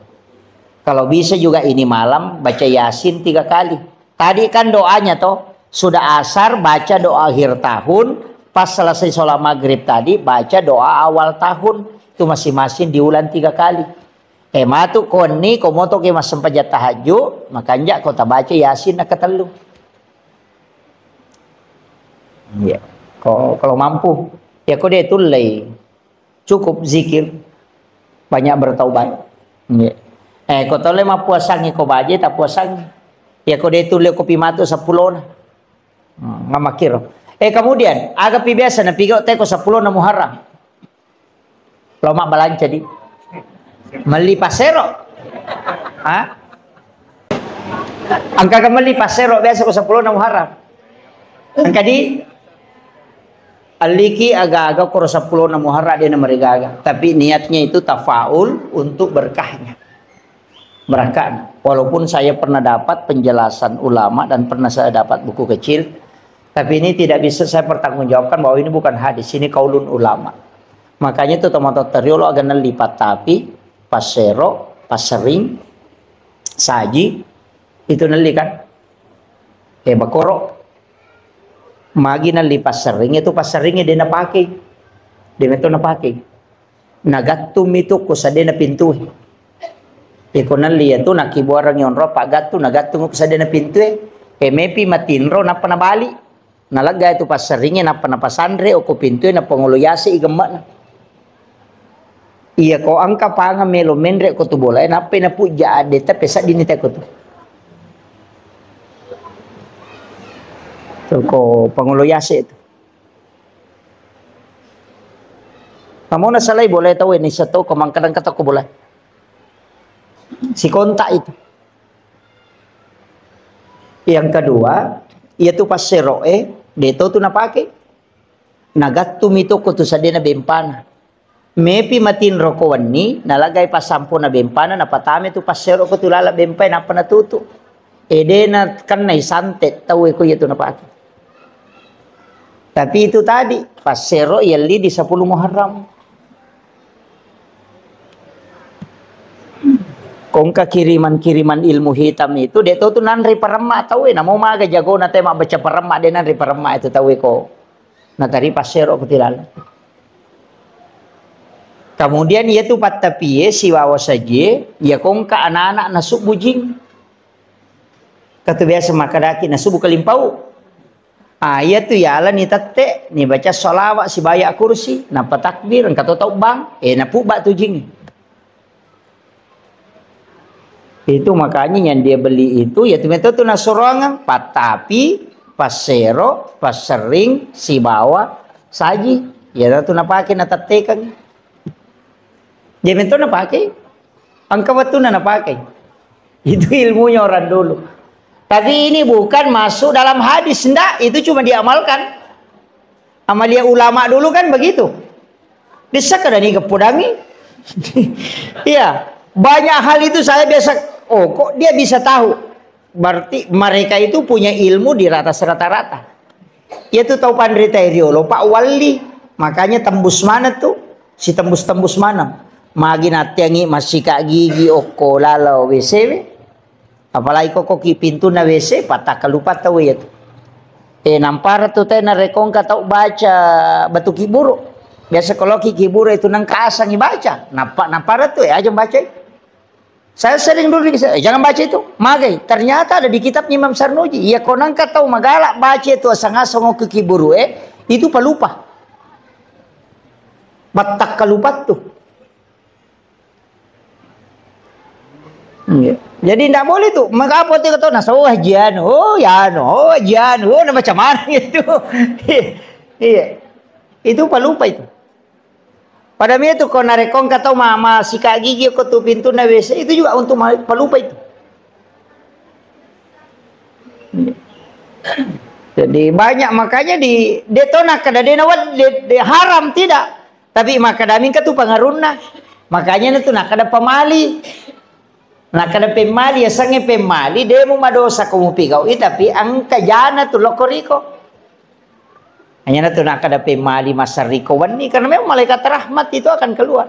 Kalau bisa juga ini malam baca Yasin 3 kali. Tadi kan doanya toh sudah asar baca doa akhir tahun, pas selesai sholat maghrib tadi baca doa awal tahun. Itu masing-masing diulang 3 kali. Matu koni komoto ke mas sempat tahajud, makanya kau tak baca Yasin nak ketelu. Ya, kalau mampu ya kau dia tulai cukup zikir banyak bertaubat. Ya. Kau tahu lema puasangi kau baca tak puasangi. Ya kau dia tulai kopi matu 10 na. Ngamakir. Kemudian agak biasa na pigo teko 10 na Muharram. Lama balanja di meli pasero. Angka kemeli pasero biasa ko 10 na Muharram. Angka di aliki agak-agak ko 10 na Muharram dia na marigaga. Tapi niatnya itu tafaul untuk berkahnya. Berkah. Walaupun saya pernah dapat penjelasan ulama dan pernah saya dapat buku kecil, tapi ini tidak bisa saya pertanggungjawabkan bahwa ini bukan hadis, ini kaulun ulama. Makanya itu teman-teman teriolo agak lipat tapi pasero, pasering, saji itu neli kan? Bakoro. Magi neli pasering itu paseringnya dia na pakai. Dia itu na pakai. Nagatum itu kusa dia na pintu. Iko neli itu nakibuarang yon ro pagatu nagatum kusa dia na pintu. Mepi matinro na panabali. Nalaga itu paseringnya na panapasandre o ko pintu na panguluyasi igemak na. Iya ko angka panga melo mendre ko tu bola na na puja ade tapi sa dinita ko tu. Tu ko panguluyasi itu. Kamu na salay boleh tahu ini satu komangkadang kata ko bola. Si kontak itu. Yang kedua, yaitu pasero deto tu na pakai. Nagatum itu ko tu sa dina bempana. Mepi matin rokowan ni nalagay pa 10 na bempana napatami tu pasero ko tulala bempay na panatuto. Ede na kan na santet tawe ko ito na pakai. Tapi itu tadi pasero yali di 10 Muharram. Kung kiriman-kiriman ilmu hitam itu dia tu nanri parema tahu na mau maga jago na tema baca parema dia nanri parema itu tahu ko. Na tari pasero ko tilala. Kemudian ia tu patapie si wawa saja, ya kongka anak-anak nasuk bujing. Kata biasa makadaki nasuk kalimpau. Ia tu ya ala ni tate, ni baca solawat si bayak kursi, napa takbir, kata tau bang, napu bak tu jing. Itu makanya yang dia beli itu, ya tu metode tu nasurangan, patapi, pasero, pasering, si bawa, saji. Ya tu napake natatekan. Dia mentona pakai, angka waktu na pakai. Itu ilmunya orang dulu. Tapi ini bukan masuk dalam hadis, enggak. Itu cuma diamalkan. Amalia ulama dulu kan begitu. Desak ada nih kepudangi. Iya, banyak hal itu saya biasa. Oh, kok dia bisa tahu? Berarti mereka itu punya ilmu di atas rata-rata. Itu tahu pandrita iriolo, Pak Wali. Makanya tembus mana tuh? Si tembus-tembus mana? Magi natiangi masih kak gigi oko lalau WC. Apalagi kok pintu na WC patah kelupa tahu ya. Nampara tuh teh na rekong tau baca batu kiburu. Biasa kalau kiburu itu nang kasang baca. Nampara tuh aja baca. Saya sering dulu jangan baca itu. Magai ternyata ada di kitab Imam Sarnuji. Ya konang tahu magala baca itu asang-asang ke kiburu itu pelupa. Batak kelupat tuh. Yeah. Jadi tidak boleh tuh. Maka apa tuh kata nas ajian, macam mana itu? Iya, itu pelupa itu. Pada itu kau narekong kata mama sikat gigi kau tu pintu na WC itu juga untuk pelupa itu. Jadi banyak makanya di detona kada denawat haram tidak. Tapi makadami ka tu pangaruna. Makanya itu nak kada pemali. Nak kada pemali ya sange pemali demo madosa kamu pigau tapi angka jana tu lokoriko. Hanya tu nak kada pemali masariko wani karena memang malaikat rahmat itu akan keluar.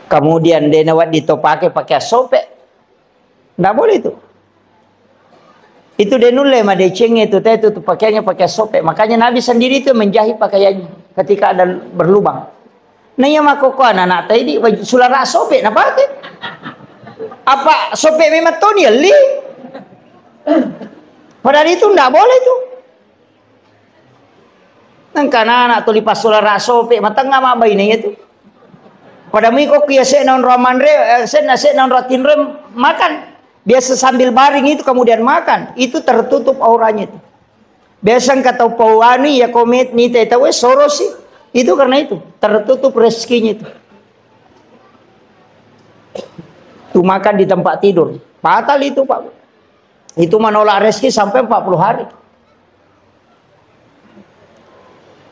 Kemudian denawat ditopake pakai sope. Nggak boleh itu. Itu denule madeceng itu pakaiannya pakai sope. Makanya Nabi sendiri itu menjahit pakaiannya ketika ada berlubang. Nah ya makoko anak tadi sulara sope na pakai. Apa sope memang tuh dia li? Padahal itu nggak boleh tuh. Nang anak tuh lipas sulara sope matang nggak mabai nih itu. Pada miko kia non romanre non rotin rem makan. Biasa sambil baring itu kemudian makan, itu tertutup auranya itu. Biasa kata pauani ya komit ni tahu sorosi, itu karena itu tertutup rezekinya itu. Tuh makan di tempat tidur, fatal itu Pak. Itu menolak rezeki sampai 40 hari.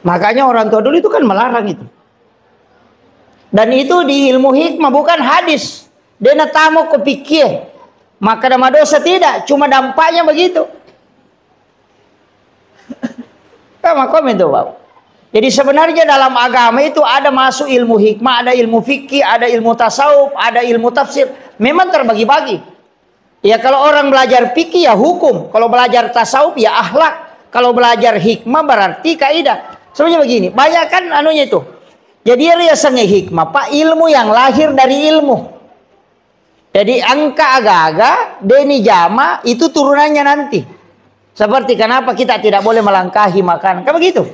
Makanya orang tua dulu itu kan melarang itu. Dan itu di ilmu hikmah bukan hadis. Dia tamu kepikir. Maka ada dosa tidak, cuma dampaknya begitu. Kamu komen tuh, Pak. Jadi sebenarnya dalam agama itu ada masuk ilmu hikmah, ada ilmu fikih, ada ilmu tasawuf, ada ilmu tafsir. Memang terbagi-bagi. Ya kalau orang belajar fikih ya hukum, kalau belajar tasawuf ya akhlak, kalau belajar hikmah berarti kaidah. Sebenarnya begini, banyak kan anunya itu. Jadi dia sange hikmah, Pak, ilmu yang lahir dari ilmu. Jadi angka aga-aga, deni jama itu turunannya nanti. Seperti kenapa kita tidak boleh melangkahi makanan. Kan begitu.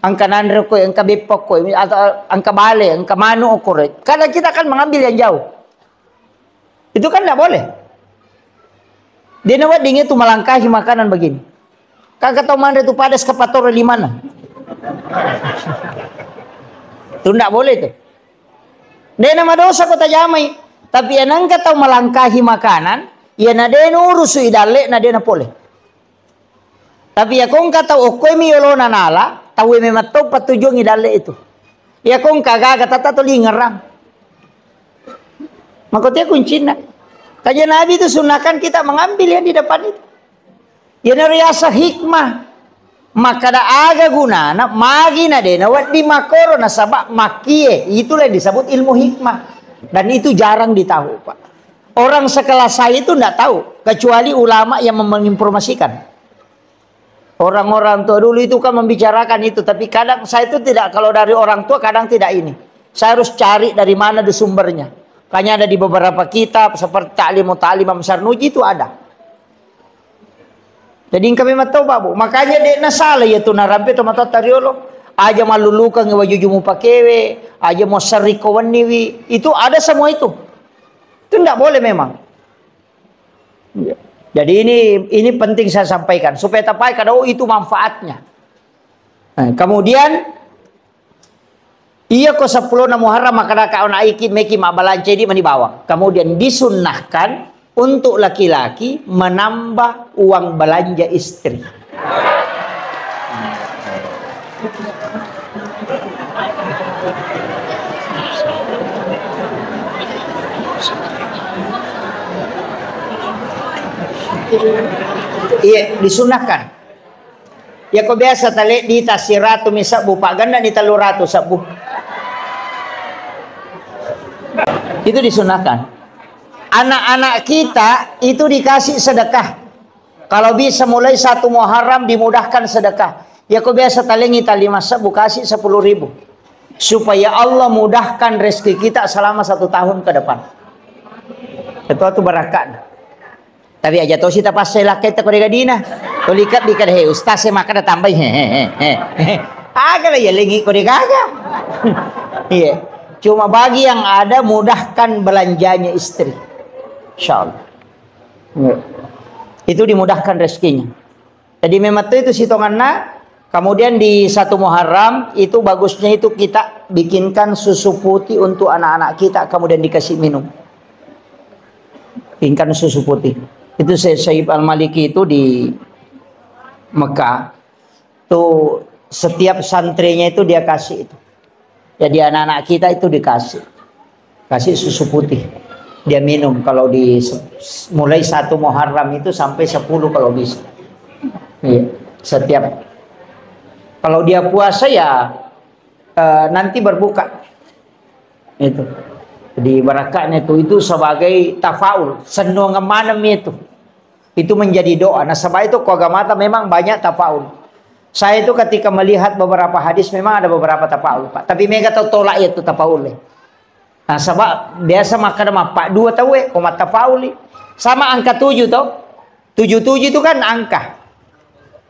Angka nandre koi, angka bepok koi, atau angka bale, angka manu okore. Karena kita akan mengambil yang jauh. Itu kan tidak boleh. Dia nawat dingin itu melangkahi makanan begini. Kakak tahu mana itu padas kepatore di mana? Itu tidak boleh itu. Dia nama dosa kota jamai. Tapi yang engkau tahu melangkahi makanan, ya nade nurusu idale nade na pole. Tapi ya kong kata okoi miyolona nala, tahu memang tahu patujung idale itu. Ya kong kagak tata tu lingerang. Makanya kuncinya. Kajian Nabi itu sunahkan kita mengambil yang di depan itu. Ya nariasa hikmah. Maka ada aga guna, nak magi nade na wat di makoro na sabak makie. Itulah yang disebut ilmu hikmah. Dan itu jarang ditahu, Pak. Orang sekelas saya itu tidak tahu, kecuali ulama yang menginformasikan. Orang-orang tua dulu itu kan membicarakan itu, tapi kadang saya itu tidak, kalau dari orang tua kadang tidak ini. Saya harus cari dari mana di sumbernya. Kayaknya ada di beberapa kitab seperti Ta'lim Sarnuji itu ada. Jadi kami tahu, Pak Bu. Makanya dia nasalah ya tu narampe tu mata tariolo. Aja malulukan ngewajujumu pakewe, aja mau serikawan niwi, itu ada semua itu. Itu tidak boleh memang. Jadi ini penting saya sampaikan supaya tapai kada itu manfaatnya. Nah, kemudian iya ko 10 na Muharram maka kaon aikin meki mabalance di manibawang. Kemudian disunnahkan untuk laki-laki menambah uang belanja istri. Iya, disunahkan. Ya kok biasa tali di tasiratu misal bu pak ganda di 300 sabu. Itu disunahkan. Anak-anak kita itu dikasih sedekah. Kalau bisa mulai 1 Muharram dimudahkan sedekah. Ya kok biasa tali ngita 5 sabu kasih 10.000. Supaya Allah mudahkan rezeki kita selama 1 tahun ke depan. Itu barakat. Tapi aja tahu kita pas saya lakai tak kau dina, kau lihat dikat he ustaz saya makan tambah agak lah ya lagi kau digaga. Iya, cuma bagi yang ada mudahkan belanjanya istri, insyaallah. Itu dimudahkan rezekinya. Jadi memang itu sitonganna Kemudian di 1 Muharram itu bagusnya itu kita bikinkan susu putih untuk anak-anak kita, kemudian dikasih minum. Bikinkan susu putih. Itu Syekh Al-Maliki itu di Mekah. Tuh setiap santrinya itu dia kasih itu. Jadi anak-anak kita itu dikasih. Kasih susu putih. Dia minum kalau di mulai 1 Muharram itu sampai 10 kalau bisa. Iya, setiap. Kalau dia puasa ya nanti berbuka. Itu. Jadi barakahnya itu sebagai tafaul, senang ngemanam itu. Itu menjadi doa. Nah, sebab itu Kogamata memang banyak tafaul. Saya itu ketika melihat beberapa hadis memang ada beberapa tafaul, Pak. Tapi mereka tolak itu tafaul. Nah, sebab biasa makan sama Pak 2 tahu komat tafaul. Sama angka 7 tau. 77 itu kan angka.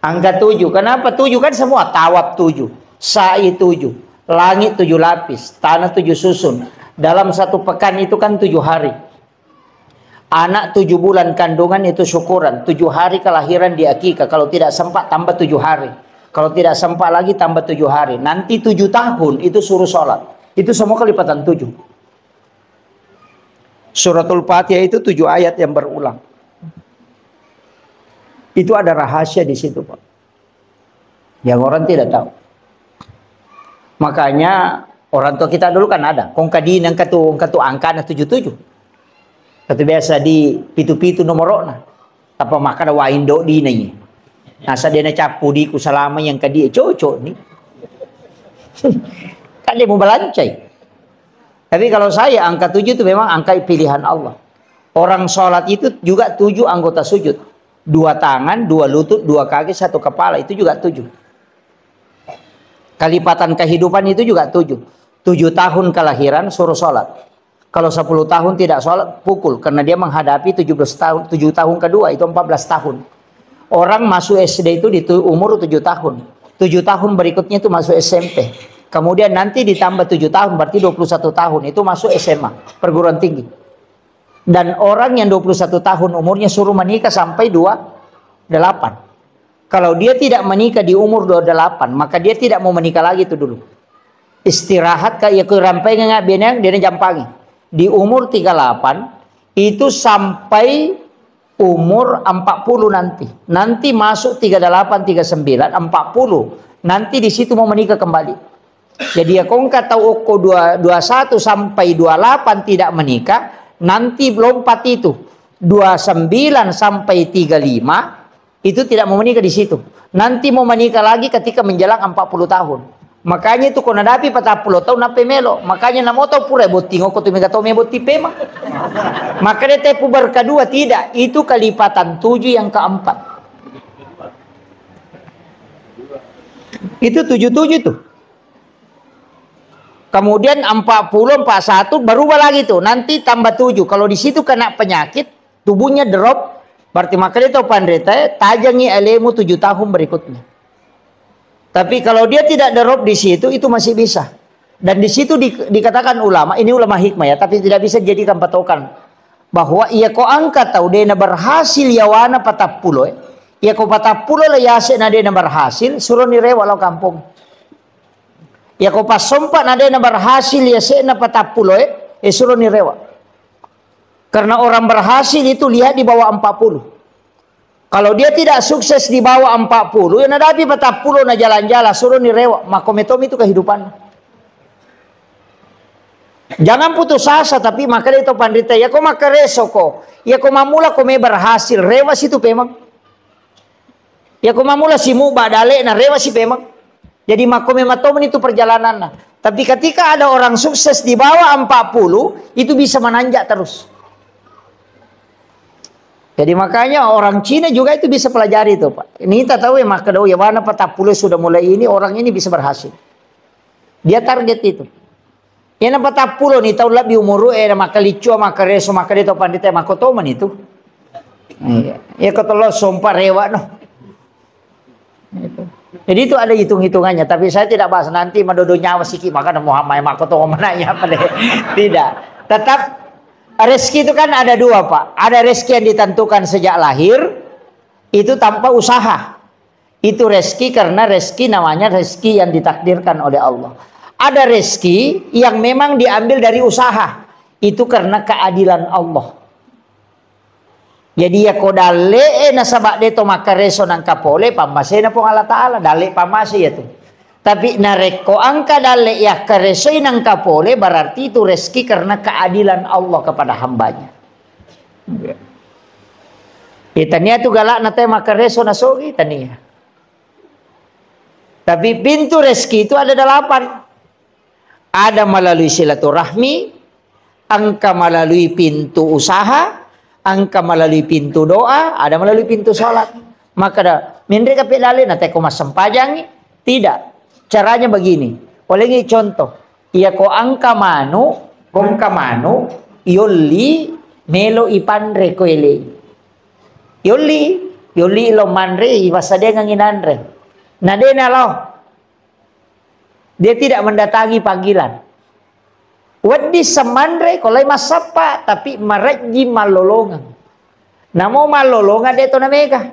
Angka 7. Kenapa 7 kan semua? Tawab 7, sa'i 7, langit 7 lapis, tanah 7 susun. Dalam 1 pekan itu kan 7 hari. Anak 7 bulan kandungan itu syukuran. 7 hari kelahiran di akikah. Kalau tidak sempat tambah 7 hari. Kalau tidak sempat lagi tambah 7 hari. Nanti 7 tahun itu suruh sholat. Itu semua kelipatan 7. Suratul Fatihah itu 7 ayat yang berulang. Itu ada rahasia di situ, Pak. Yang orang tidak tahu. Makanya orang tua kita dulu kan ada. Kongkadin yang katu angka 77. Kata biasa di pitu-pitu nomorona. Apa makan waindo di nanya. Nasa dia capu di kusalama yang kadi cocok nih. Kan dia mau belancai. Tapi kalau saya angka 7 itu memang angka pilihan Allah. Orang sholat itu juga 7 anggota sujud. 2 tangan, 2 lutut, 2 kaki, 1 kepala. Itu juga 7. Kelipatan kehidupan itu juga 7. 7 tahun kelahiran suruh sholat. Kalau 10 tahun tidak sholat, pukul. Karena dia menghadapi 17 tahun, 7 tahun kedua, itu 14 tahun. Orang masuk SD itu di umur 7 tahun. 7 tahun berikutnya itu masuk SMP. Kemudian nanti ditambah 7 tahun, berarti 21 tahun. Itu masuk SMA, perguruan tinggi. Dan orang yang 21 tahun umurnya suruh menikah sampai 28. Kalau dia tidak menikah di umur 28, maka dia tidak mau menikah lagi itu dulu. Istirahat kayak kerampai nggak benang dia jampangi. Di umur 38 itu sampai umur 40 nanti. Nanti masuk 38, 39, 40. Nanti di situ mau menikah kembali. Jadi ya kongka tahu oko 21 sampai 28 tidak menikah. Nanti lompat itu 29 sampai 35 itu tidak mau menikah di situ. Nanti mau menikah lagi ketika menjelang 40 tahun. Makanya itu kau nadapi 40 tahun nape melo. Makanya namo tahu pura boti ngoko tu mega tome boti pema. Makanya tepu berkedua tidak. Itu kelipatan 7 yang keempat. Itu 77 tuh. Kemudian 40, 41 berubah lagi tuh. Nanti tambah 7. Kalau di situ kena penyakit, tubuhnya drop. Berarti makanya itu pandrita tajangi elemu 7 tahun berikutnya. Tapi kalau dia tidak drop di situ, itu masih bisa. Dan di situ dikatakan ulama, ini ulama hikmah ya, tapi tidak bisa dijadikan patokan. Bahwa ia ko angkat tahu dia berhasil yawana 40. Ia ko 40 lah yase na dia berhasil, suruh nirewa lo kampung. Ya ko pas sompat ada yang berhasil ya sena 40 suruh nirewa. Karena orang berhasil itu lihat di bawah 40. Kalau dia tidak sukses di bawah 40, ya nadapi 40 na jalan-jalan suruh nirewa, makometom itu kehidupan. Jangan putus asa, tapi maka itu pandita ya ko makareso ko. Ya ko mamula ko may berhasil, rewas itu pemang. Ya ko mamula si mu badale na rewas si pemang. Jadi makome matomen itu perjalanan. Tapi ketika ada orang sukses di bawah 40, itu bisa menanjak terus. Jadi makanya orang Cina juga itu bisa pelajari itu, Pak. Ini kita tahu ya maka ya mana 40 sudah mulai ini orang ini bisa berhasil. Dia target itu. Yang 40 nih tahu lebih umur maka licu maka reso maka itu pandita makotoman itu. Iya. Ya ketelo sompa rewa no. Itu. Jadi itu ada hitung-hitungannya, tapi saya tidak bahas nanti madodo nyawa siki maka Muhammad makoto mananya apa deh. Tidak. Tetap rezeki itu kan ada 2, Pak. Ada rezeki yang ditentukan sejak lahir itu tanpa usaha. Itu rezeki karena rezeki namanya rezeki yang ditakdirkan oleh Allah. Ada rezeki yang memang diambil dari usaha. Itu karena keadilan Allah. Jadi ya ko dale na sabak de to makareso nang kapole pamase na po Allah Taala dale pamase ya tu. Tapi nareko angka dale ya kareso nang kapole berarti itu rezeki karena keadilan Allah kepada hambanya. Tania tu galak na tayo makareso na sogi tania. Tapi pintu rezeki itu ada 8. Ada melalui silaturahmi, angka melalui pintu usaha, angka melalui pintu doa, ada melalui pintu sholat. Maka dah mindre kapit dalin nanti ko masampajangi. Tidak. Caranya begini. Oleh ini contoh. Ia ko angka manu, kong kamanu, yoli melo ipandre ko ele. Yoli lo manre ibasade nganginandre. Nadena lo. Dia tidak mendatangi panggilan. Wadi semandre kolai masapa tapi maraji malolongan. Namo malolongan dia to namega.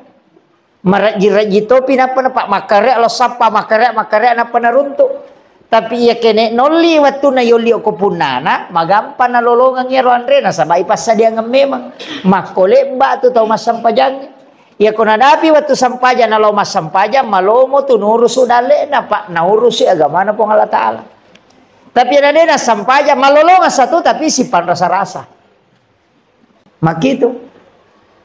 Maraji topi napa pak makare alo sapa makare napa naruntuk. Tapi ia kene noli watu na yoli ko punana magampa na lolongan ya Andre na sabai pasa dia memang makole ba tu tau masampajang. Ya kuna dapi watu sampaja na lo masampaja malomo tu nurus udale na pak naurusi agama na po Allah Taala. Tapi ada na sampaja malolongan satu tapi simpan rasa-rasa. Makitu.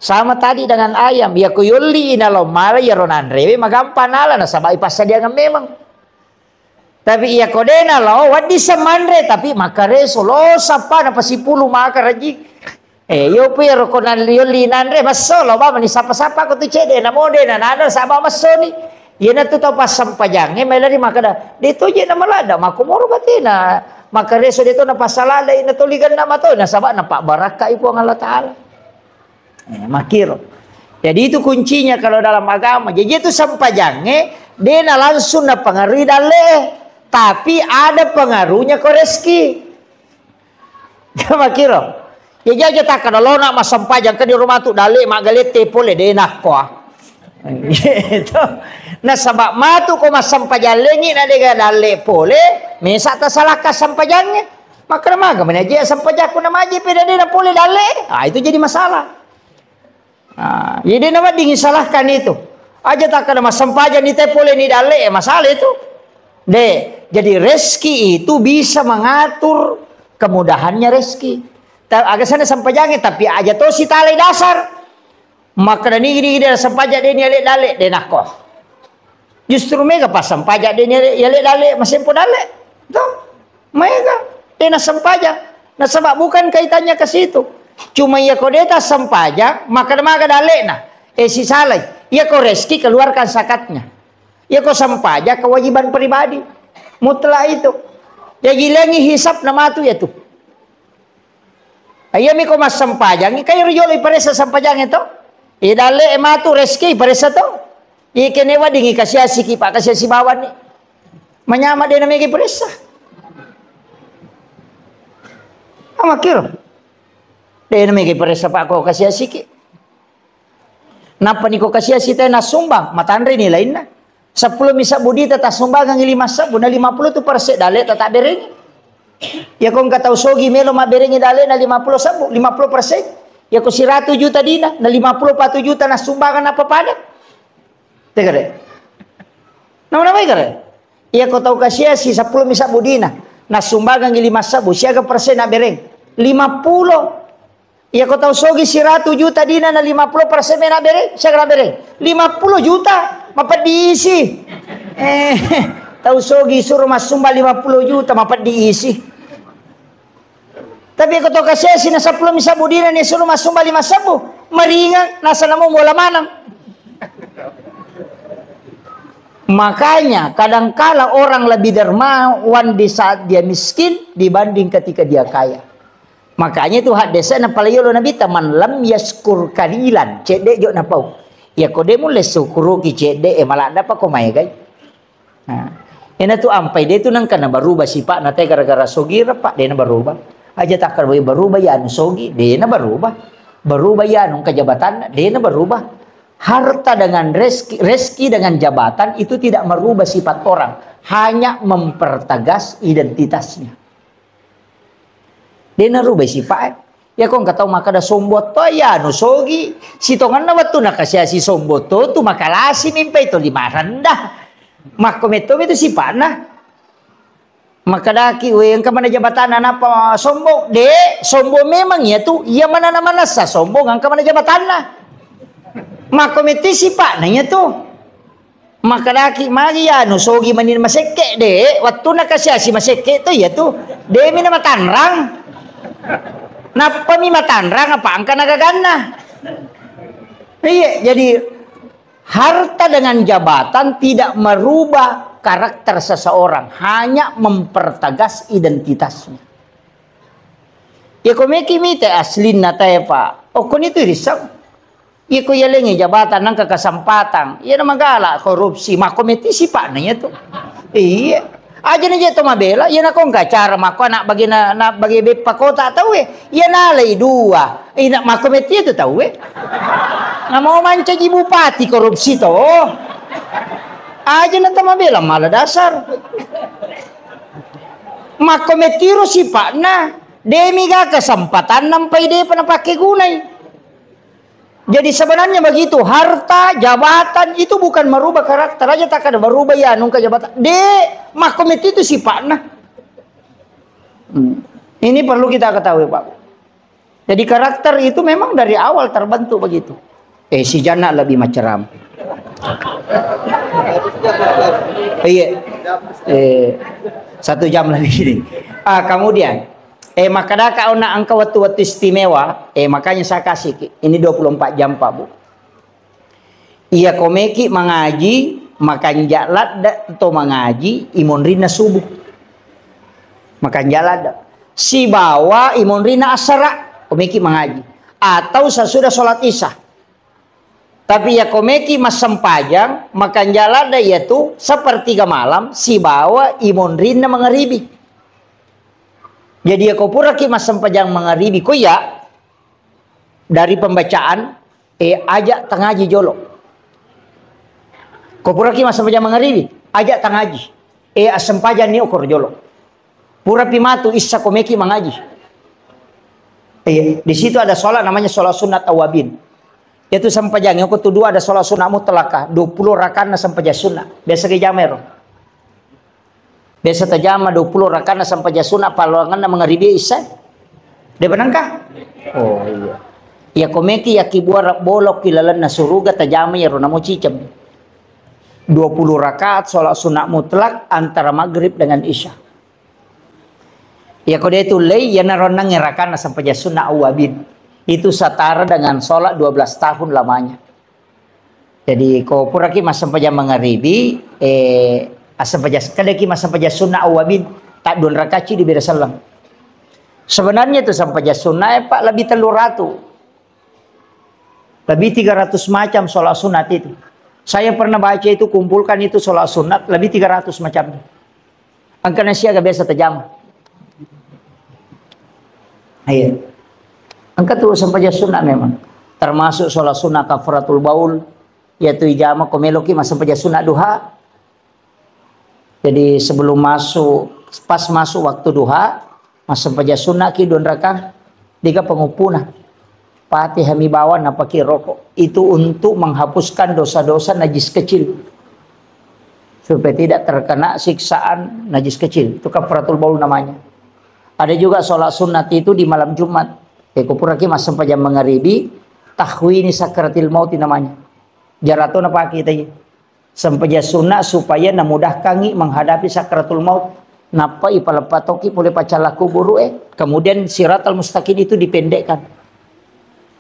Sama tadi dengan ayam ya kuyuli na lo mala ya ronandrewe magampa nala na sabai pasa dia memang. Tapi ia kodena lo wadi semandre tapi makare solo sapa na pasipulu makaraji. Yo pero ko nalioli nandre maso lo ba mani sapa-sapa ko tu cede na mode na nada saba maso ni. Ye na tu to pas sampajange melari makada. Dito je na malada makumoro batina. Makareso dito na pasalala ina tuligan na mato na saba na pak baraka ipo ang Allah Taala. Makiro. Jadi itu kuncinya kalau dalam agama. Jadi itu sampajange dia na langsung na pengaruhi dale. Tapi ada pengaruhnya ke rezeki. Makiro. Ya jaja tak kada lo nak masampajang ke di rumah tu dale mak galete pole de nak ko. Gitu. Nah sabab matu ko masampajang lengi na de dale pole, mesa ta salah ka sampajangnya. Maka maga menaje sampajak ko na maji pe de na pole dale. Ah itu jadi masalah. Ah, jadi nama dingin salahkan itu. Aja tak kada masampajang ni te pole ni dale masalah itu. Jadi rezeki itu bisa mengatur kemudahannya rezeki. Agak sana sampajangnya tapi aja to si tali dasar. Maka ni dia sampajak dia ni alek dalek dia nakoh. Justru mega pas sampajak dia ni alek dalek masih pun dalek. Tuh. Mega dia nak sampajak. Nah sebab bukan kaitannya ke situ. Cuma ia kodeta sampajak maka dalek nah. Si salai. Ia ko rezeki keluarkan zakatnya. Ia ko sampajak kewajiban pribadi. Mutlak itu. Jadi lengi hisap nama tu ya tu. Ayam ko mas sampajang, kayo riyoli paresa sampajang ito. Idale ematu reski paresa to. Ikenewa dingi kasyasi ki pa kasyasi bawan ni. Manyama din na may paresa. Amakiro. Din na may paresa pa ako kasyasi ki. Napa ni ko kasyasi tayo na sumbang, matandre ni lain na. 10 misa budi tata sumbang ang 5 sabu na 50 tu parse dale tata bering. Ya kung kataw sogi melo maberingi dale na 50 sabu, 50%. Ya kung si 100 juta dina, na 54 juta na sumbangan na papada. Teka re. Nama-nama ka re. Ya kung taw kasya si 10 misa budina, na sumbangan 5 sabu, siya ka persen na bereng. 50. Ya kung taw sogi si 100 juta dina na 50% na bereng, siya ka na bereng. 50 juta, mapadiisi. Tahu sogi suruh masumba 50 juta mapat diisi. Tapi kalau kasih sini 10 misa budina ni suruh masumba 5 sabu, meringan nasa namo mula manang. Makanya kadangkala orang lebih dermawan di saat dia miskin dibanding ketika dia kaya. Makanya itu hadisnya na palayo nabi taman lam yaskur kalilan cede jo na pau. Ya kode mulai syukuru ki cede malah dapat komai guys. Nah. Ina tu ampai dia tu nang kana berubah sifat nate gara-gara sogi pak dia na berubah. Aja tak berubah ya anu sogi dia na berubah. Berubah ya anu kejabatan dia na berubah. Harta dengan rezeki dengan jabatan itu tidak merubah sifat orang, hanya mempertegas identitasnya. Dia narubah sifat. Ya kong katau maka da sombot to ya no sogi. Sitongan na watu nakasya si sombot to makalasi mimpi to lima rendah. Makometo itu sifat na. Makadaki we yang kamana jabatan apa sombong de sombong memang ya tu ia mana sa sombong ang kamana jabatan na. Makometi sifat na ya tu. Makadaki magi ya no sogi manin maseke de watu nakasya si maseke to ya tu de mina matanrang. Napa mi matanrang apa angka nagagana. Iya, jadi harta dengan jabatan tidak merubah karakter seseorang, hanya mempertegas identitasnya. Ya komeki mite aslin na tayo pa. O kun itu risau. Ya ko yalengi jabatan ng kakasempatan. Ya na magala korupsi, makometi sipa na to. Iya. Aja na to mabela, yan akong kacara mako anak bagi na bagi pakota tahu yan alay dua. Nak makometi itu tahu na mau manca di bupati korupsi to. Aja na to mabela malah dasar. Makometi ro sipa na demi ga kesempatan nampai de pa napake gunay. Jadi sebenarnya begitu, harta, jabatan itu bukan merubah karakter aja, tak ada merubah ya nungka jabatan. Makometi itu sifatnya. Ini perlu kita ketahui Pak. Jadi karakter itu memang dari awal terbentuk begitu. Si Jana lebih maceram. Iya. 1 jam lebih ini. Kemudian. Maka kau nak angka waktu-waktu istimewa, makanya saya kasih ini 24 jam Pak Bu. Iya komeki mengaji, makan jalan atau mengaji, imun rina subuh. Makan jalan si bawa imun rina asara, komeki mengaji. Atau sesudah sholat isya. Tapi ya komeki mas sempajang, makan jalan yaitu sepertiga malam, si bawa imun rina mengeribi. Jadi ya kau pura ki mas sempajang mengeribi ko ya dari pembacaan ajak tengaji jolok. Kau pura ki mas sempajang mengeribi ajak tengaji sempajang ni ukur jolok. Pura pimatu isa komeki mengaji. Di situ ada sholat namanya sholat sunat awabin. Yaitu sempajang yang kedua ada sholat sunat mutlakah 20 rakaat sempajang sunat. Biasa ke jamer. Biasa tajama 20 rakaat sampai jasuna palangan mengeribi isya. Dia benangkah? Oh iya. Ya komeki ya kibuara bolok kilalan na suruga tajama ya rona mo cicam. 20 rakaat sholat sunat mutlak antara maghrib dengan isya. Ya kode itu lay ya naronang ngerakan sampai jasuna awabin. Itu setara dengan sholat 12 tahun lamanya. Jadi kau puraki mas sampai jam mengeribi asam pajas kadaki masa pajas sunnah awabin tak 2 rakaat di beda salam. Sebenarnya itu sampai pajas sunnah Pak lebih 300. Lebih 300 macam sholat sunat itu. Saya pernah baca itu kumpulkan itu sholat sunat lebih 300 macam. Angkanya siaga biasa tajam. Iya. Angka tuh sampai pajas sunat memang. Termasuk sholat sunat kafaratul baul yaitu ijama komeloki masa pajas sunat duha. Jadi sebelum pas masuk waktu duha, masa pajas sunnah ki 2 rakaat, 3 pengupuna. Pati hami bawa napaki rokok. Itu untuk menghapuskan dosa-dosa najis kecil. Supaya tidak terkena siksaan najis kecil. Itu kafaratul baul namanya. Ada juga sholat sunat itu di malam Jumat. Kupuraki masa pajas mengeribi, tahwini sakratil maut namanya. Jarato napaki kita sampai sunnah supaya namudahkan menghadapi sakratul maut. Napa ipalepatoki boleh pacalaku buru kemudian siratal mustaqim itu dipendekkan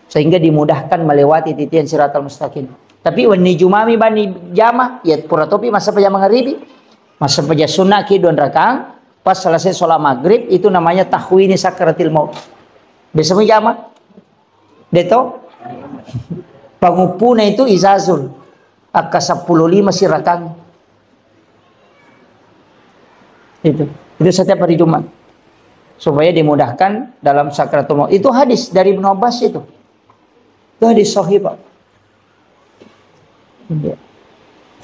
sehingga dimudahkan melewati titian siratal mustaqim. Tapi wani jumami bani jama ya puratopi masa pajam maghribi masa pajam sunnah ki 2 rakaat pas selesai sholat maghrib itu namanya tahwini sakratil maut. Bisa jama deto pangupuna itu izazul Aka 15 sirakan. Itu setiap hari Jumat. Supaya dimudahkan dalam sakratul maut. Itu hadis dari Ibnu Abbas itu. Itu hadis sahih Pak. Iya.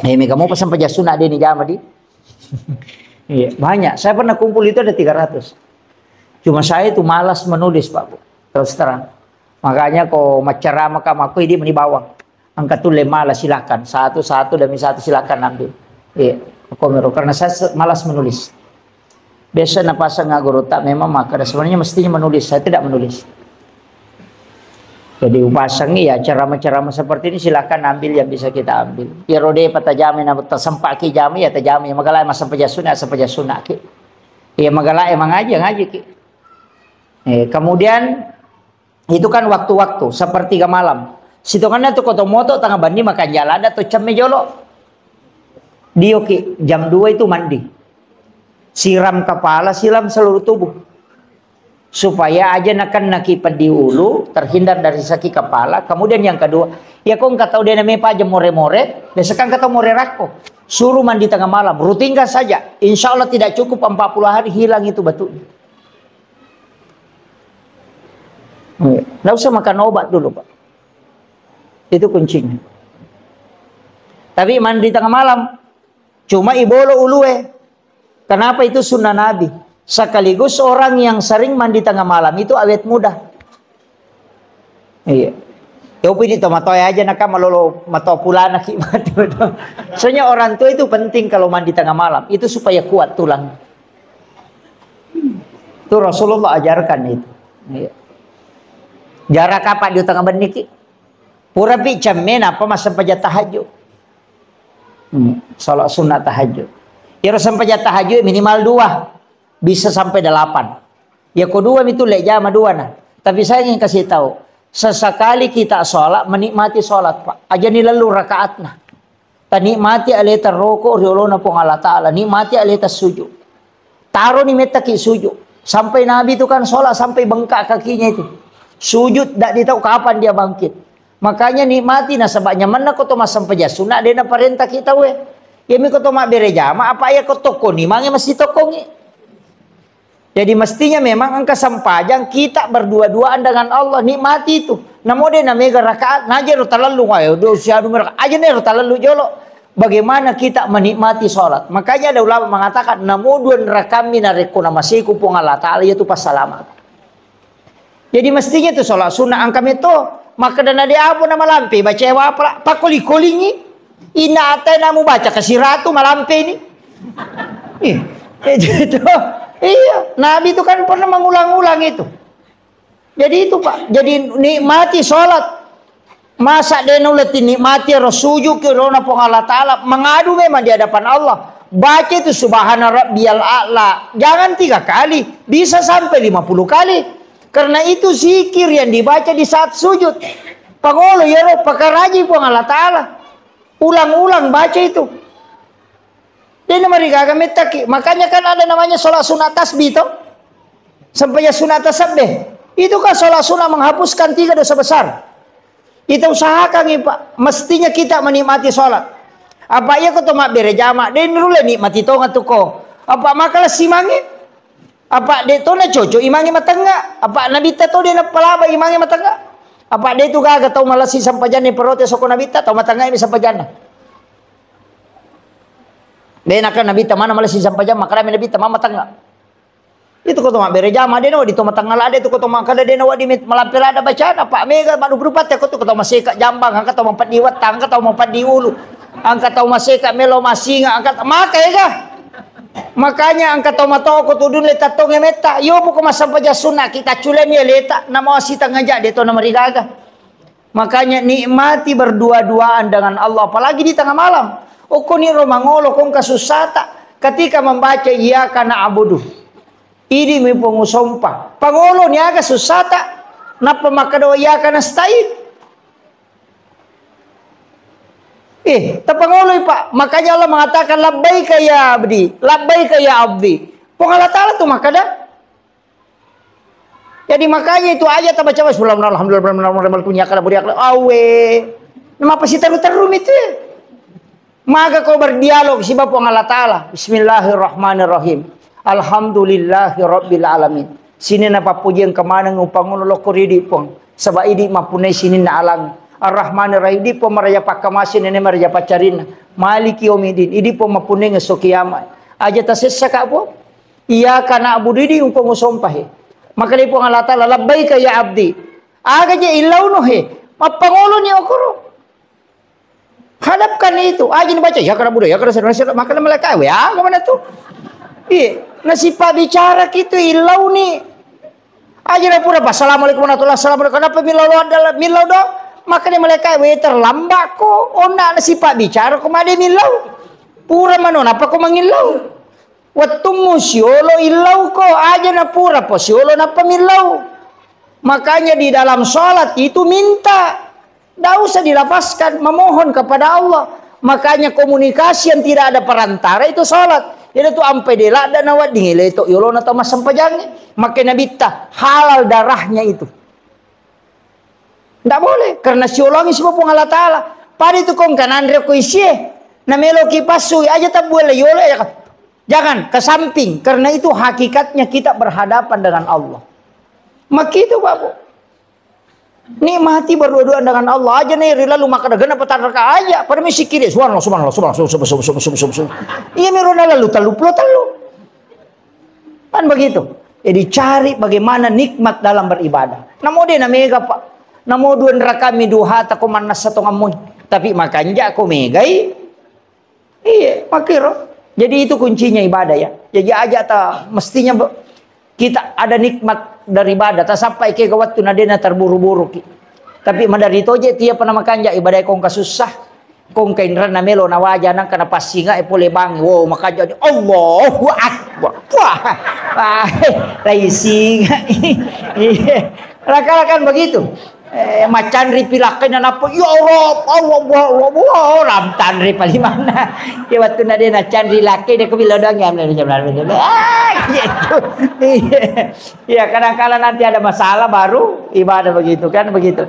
Kamu pesan pejasuna deh nih jama di. Iya, banyak. Saya pernah kumpul itu ada 300. Cuma saya itu malas menulis, Pak Bu. Terus terang. Makanya kok macerama aku ini menibawang. Angkat tulis malas silakan. Satu-satu demi satu silakan ambil. Iya, karena saya malas menulis. Biasa napasa ngaguru tak memang maka sebenarnya mestinya menulis. Saya tidak menulis. Jadi upasang ya ceramah-ceramah seperti ini silakan ambil yang bisa kita ambil. Ya rode patajamin atau sempaki jami ya tajami ya magala masa pejasuna ki. Ya magala emang ngaji ki. Kemudian itu kan waktu-waktu sepertiga malam. Situngannya tuh koto moto tengah bandi makan jalan atau cemme jolo. Dio ki jam 2 itu mandi. Siram kepala, siram seluruh tubuh. Supaya aja naki di hulu terhindar dari sakit kepala. Kemudian yang kedua, ya kok nggak tahu dia namanya aja more-more, besok kan kata more rako, suruh mandi tengah malam, rutinkan saja, insya Allah tidak cukup 40 hari hilang itu batunya. Nggak usah makan obat dulu Pak, itu kuncinya. Tapi mandi tengah malam, cuma ibolo ulue. Kenapa itu sunnah Nabi? Sekaligus orang yang sering mandi tengah malam itu awet muda. Iya. Tapi di tomatoy aja nak malolo mato pulana ki. Soalnya orang tua itu penting kalau mandi tengah malam itu supaya kuat tulang. Itu Rasulullah ajarkan itu. Iya. Jarak apa di tengah beniki? Pura bi jamin apa masa pajat tahajud. Salat sunat tahajud. Ya sampai tahajud minimal 2. Bisa sampai 8. Ya kedua itu jama 2 nah. Tapi saya ingin kasih tahu, sesekali kita sholat menikmati sholat Pak. Aja ni lalu rakaat nah. Nikmati aleta roko riolona pong Allah Ta'ala. Nikmati aleta sujud. Taruh ni metaki sujud. Sampai Nabi itu kan sholat sampai bengkak kakinya itu. Sujud tak ditahu kapan dia bangkit. Makanya nikmati nah sebabnya mana kau tu masam pejasuna dia na perintah kita we. Ya mi kau tu mak berejama apa ya kau toko ni mangnya masih tokongi. Jadi mestinya memang angka sampajang kita berdua-duaan dengan Allah nikmati itu. Namo dia namega rakaat naja ro talalu ayo do siadu mereka aja nih ro talalu jolo. Bagaimana kita menikmati sholat? Makanya ada ulama mengatakan namo dua rakami nareku namasiku pung Allah Ta'ala yaitu pas salamat. Jadi mestinya itu sholat sunnah angka itu maka dana dia apa nama lampe baca apa pakoli kolingi ina ate namu baca kasih ratu malampe ini. Itu iya, Nabi itu kan pernah mengulang-ulang itu. Jadi itu Pak, jadi nikmati sholat. Masa dia nuleti nikmati rasuju ke rona pong Allah Ta'ala. Mengadu memang di hadapan Allah. Baca itu subhana rabbiyal a'la. Jangan 3 kali, bisa sampai 50 kali. Karena itu zikir yang dibaca di saat sujud. Pangolo ya roh, pakaraji pong Allah Ta'ala. Ulang-ulang baca itu. Dia mereka kami taki. Makanya kan ada namanya sholat sunat tasbih itu. Sampai sunat tasbih. Itu kan sholat sunat menghapuskan 3 dosa besar. Kita usahakan nih Pak. Mestinya kita menikmati sholat. Apa ya kau tomak berjamaah. Dia nurule nikmati tonga tuko. Apa makalah simangi. Apa dia tu na coco imangi matangga. Apa nabi tato dia na palaba imangi matangga. Apa dia tu gaga tau malasi sampajan ni perote soko nabi tato matangga ini sampajan. Benakan nabi tamana malasi sampajan makara nabi tamama matangga. Itu kau tomak berjamaah dia nawa di tomat tanggal ada itu kau tomak kada dia nawa di malampir ada bacaan apa mega madu berupat ya kau tu kau tomak seka jambang angkat tau mampat diwat angkat tau mampat di ulu angkat tau maseka melo masinga angkat maka ya kah. Makanya angkat tomat toko tudun leta tonge meta yo buku masam pejasuna kita culen ya leta nama wasita ngajak dia tu nama rigaga. Makanya nikmati berdua-duaan dengan Allah apalagi di tengah malam. Oko ni romangolo kong kasusata ketika membaca iya kana abudu. Ini mi pengusompa. Pangolo ni aga susata napa makado iya kana stain. Tapangolo Pak. Makanya Allah mengatakan labbaika ya abdi, labbaika ya abdi. Pong Allah Ta'ala tu makada. Jadi makanya itu aja tak baca alhamdulillah punya kada buriak awe. Nama apa sih teru-teru itu? Maka kau berdialog si Bapak Allah Ta'ala. Bismillahirrahmanirrahim. Alhamdulillahi rabbil alamin. Sini napa pujian kemana ngupang lo koridi pong. Sebab ini mapunai sini na alang. Ar-Rahmanir Rahim di po maraya pakamasin ini maraya pacarina. Maliki yaumiddin idi po mapuninga so kiamat. Aja tasessa ka po. Iya kana abudidi ungko musompahe. Maka di po ang Allah Ta'ala labbaika ya abdi. Aga je ilaw no he. Mapangulo ni okoro. Hadapkan itu. Aja dibaca ya kana budak ya kana sadar maka malaikat ya kemana tuh? Iya, nasipa bicara gitu ilaw ni. Aja na pura assalamualaikum warahmatullahi wabarakatuh. Kenapa milaw do? Maka dia malaikat terlambat ko. Ona nasipa bicara ko made milaw. Pura manon apa ko mangilaw? Wattumu siolo ilaw ko. Aja na pura po siolo na pamilaw. Makanya di dalam sholat itu minta. Tidak usah dilafazkan, memohon kepada Allah. Makanya komunikasi yang tidak ada perantara itu sholat. Jadi tu ampai dela dan awat dingile itu yolo na tamas sampajangnya. Makanya bita halal darahnya itu. Tidak boleh karena siolongi semua pun Allah Ta'ala. Pada itu kong kanan reko isye. Na melo kipasu aja tak boleh yolo ya. Jangan ke samping karena itu hakikatnya kita berhadapan dengan Allah. Maka itu Bapak. Nikmati berdua-duaan dengan Allah aja nih lalu maka dagan apa taraka aja pada misi kiri subhanallah iya mirona lalu talu kan begitu. Jadi cari bagaimana nikmat dalam beribadah. Namo dia namega Pak. Namo dua neraka miduha ta kumanas satu ngamun. Tapi makanya aku megai. Iya, makiro. Jadi itu kuncinya ibadah ya. Jadi aja ta mestinya kita ada nikmat dari ibadah. Tak sampai ke waktu nadena terburu-buru. Tapi madari toje tiap pernah makan ja ibadah kong kasusah. Kong kain rana melo na wajah nang kana pasinga pole bang. Wow makaja Allahu Akbar. Wah. Raising. Rakan-rakan begitu. Macan ripilakin na po ya Allah ramtan ri palimana ya waktu nade na candri laki dia kebilodang ya gitu. Ya kadang-kadang nanti ada masalah baru ibadah begitu kan begitu.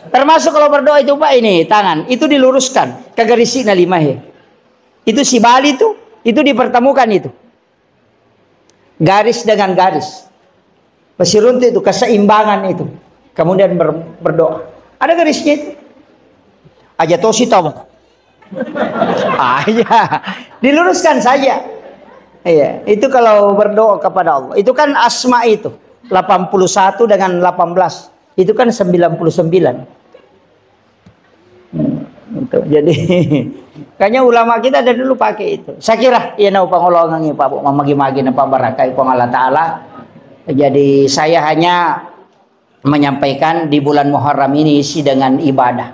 Termasuk kalau berdoa itu Pak ini tangan itu diluruskan ke garisina 5 he. Itu si Bali itu dipertemukan itu. Garis dengan garis. Pasirunti itu keseimbangan itu. Kemudian berdoa. Ada garisnya itu. Aja tosi tahu. Ya. Diluruskan saja. Iya, itu kalau berdoa kepada Allah. Itu kan asma itu. 81 dengan 18. Itu kan 99. Itu. Jadi kayaknya ulama kita dari dulu pakai itu. Saya kira ya nau pangolongan Pak Bu mamagi-magi napa barakai pang Allah Taala. Jadi saya hanya menyampaikan di bulan Muharram ini isi dengan ibadah.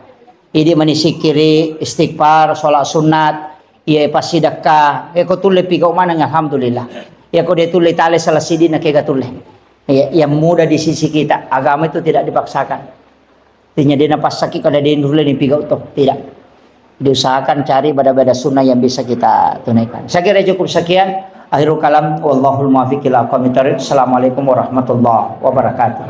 Ini menisikiri istighfar, sholat sunat, ya pasti sedekah. Ya kau tulis pigau mana alhamdulillah. Ya kau dia tulis tali salah sidi nak kau tulis. Ya, yang mudah di sisi kita. Agama itu tidak dipaksakan. Tinya dia napas sakit kalau dia dulu ni pigau tu tidak. Diusahakan cari benda-benda sunnah yang bisa kita tunaikan. Saya kira cukup sekian. Akhirul kalam wallahul muwaffiq ila aqwamit thoriq. Assalamualaikum warahmatullahi wabarakatuh.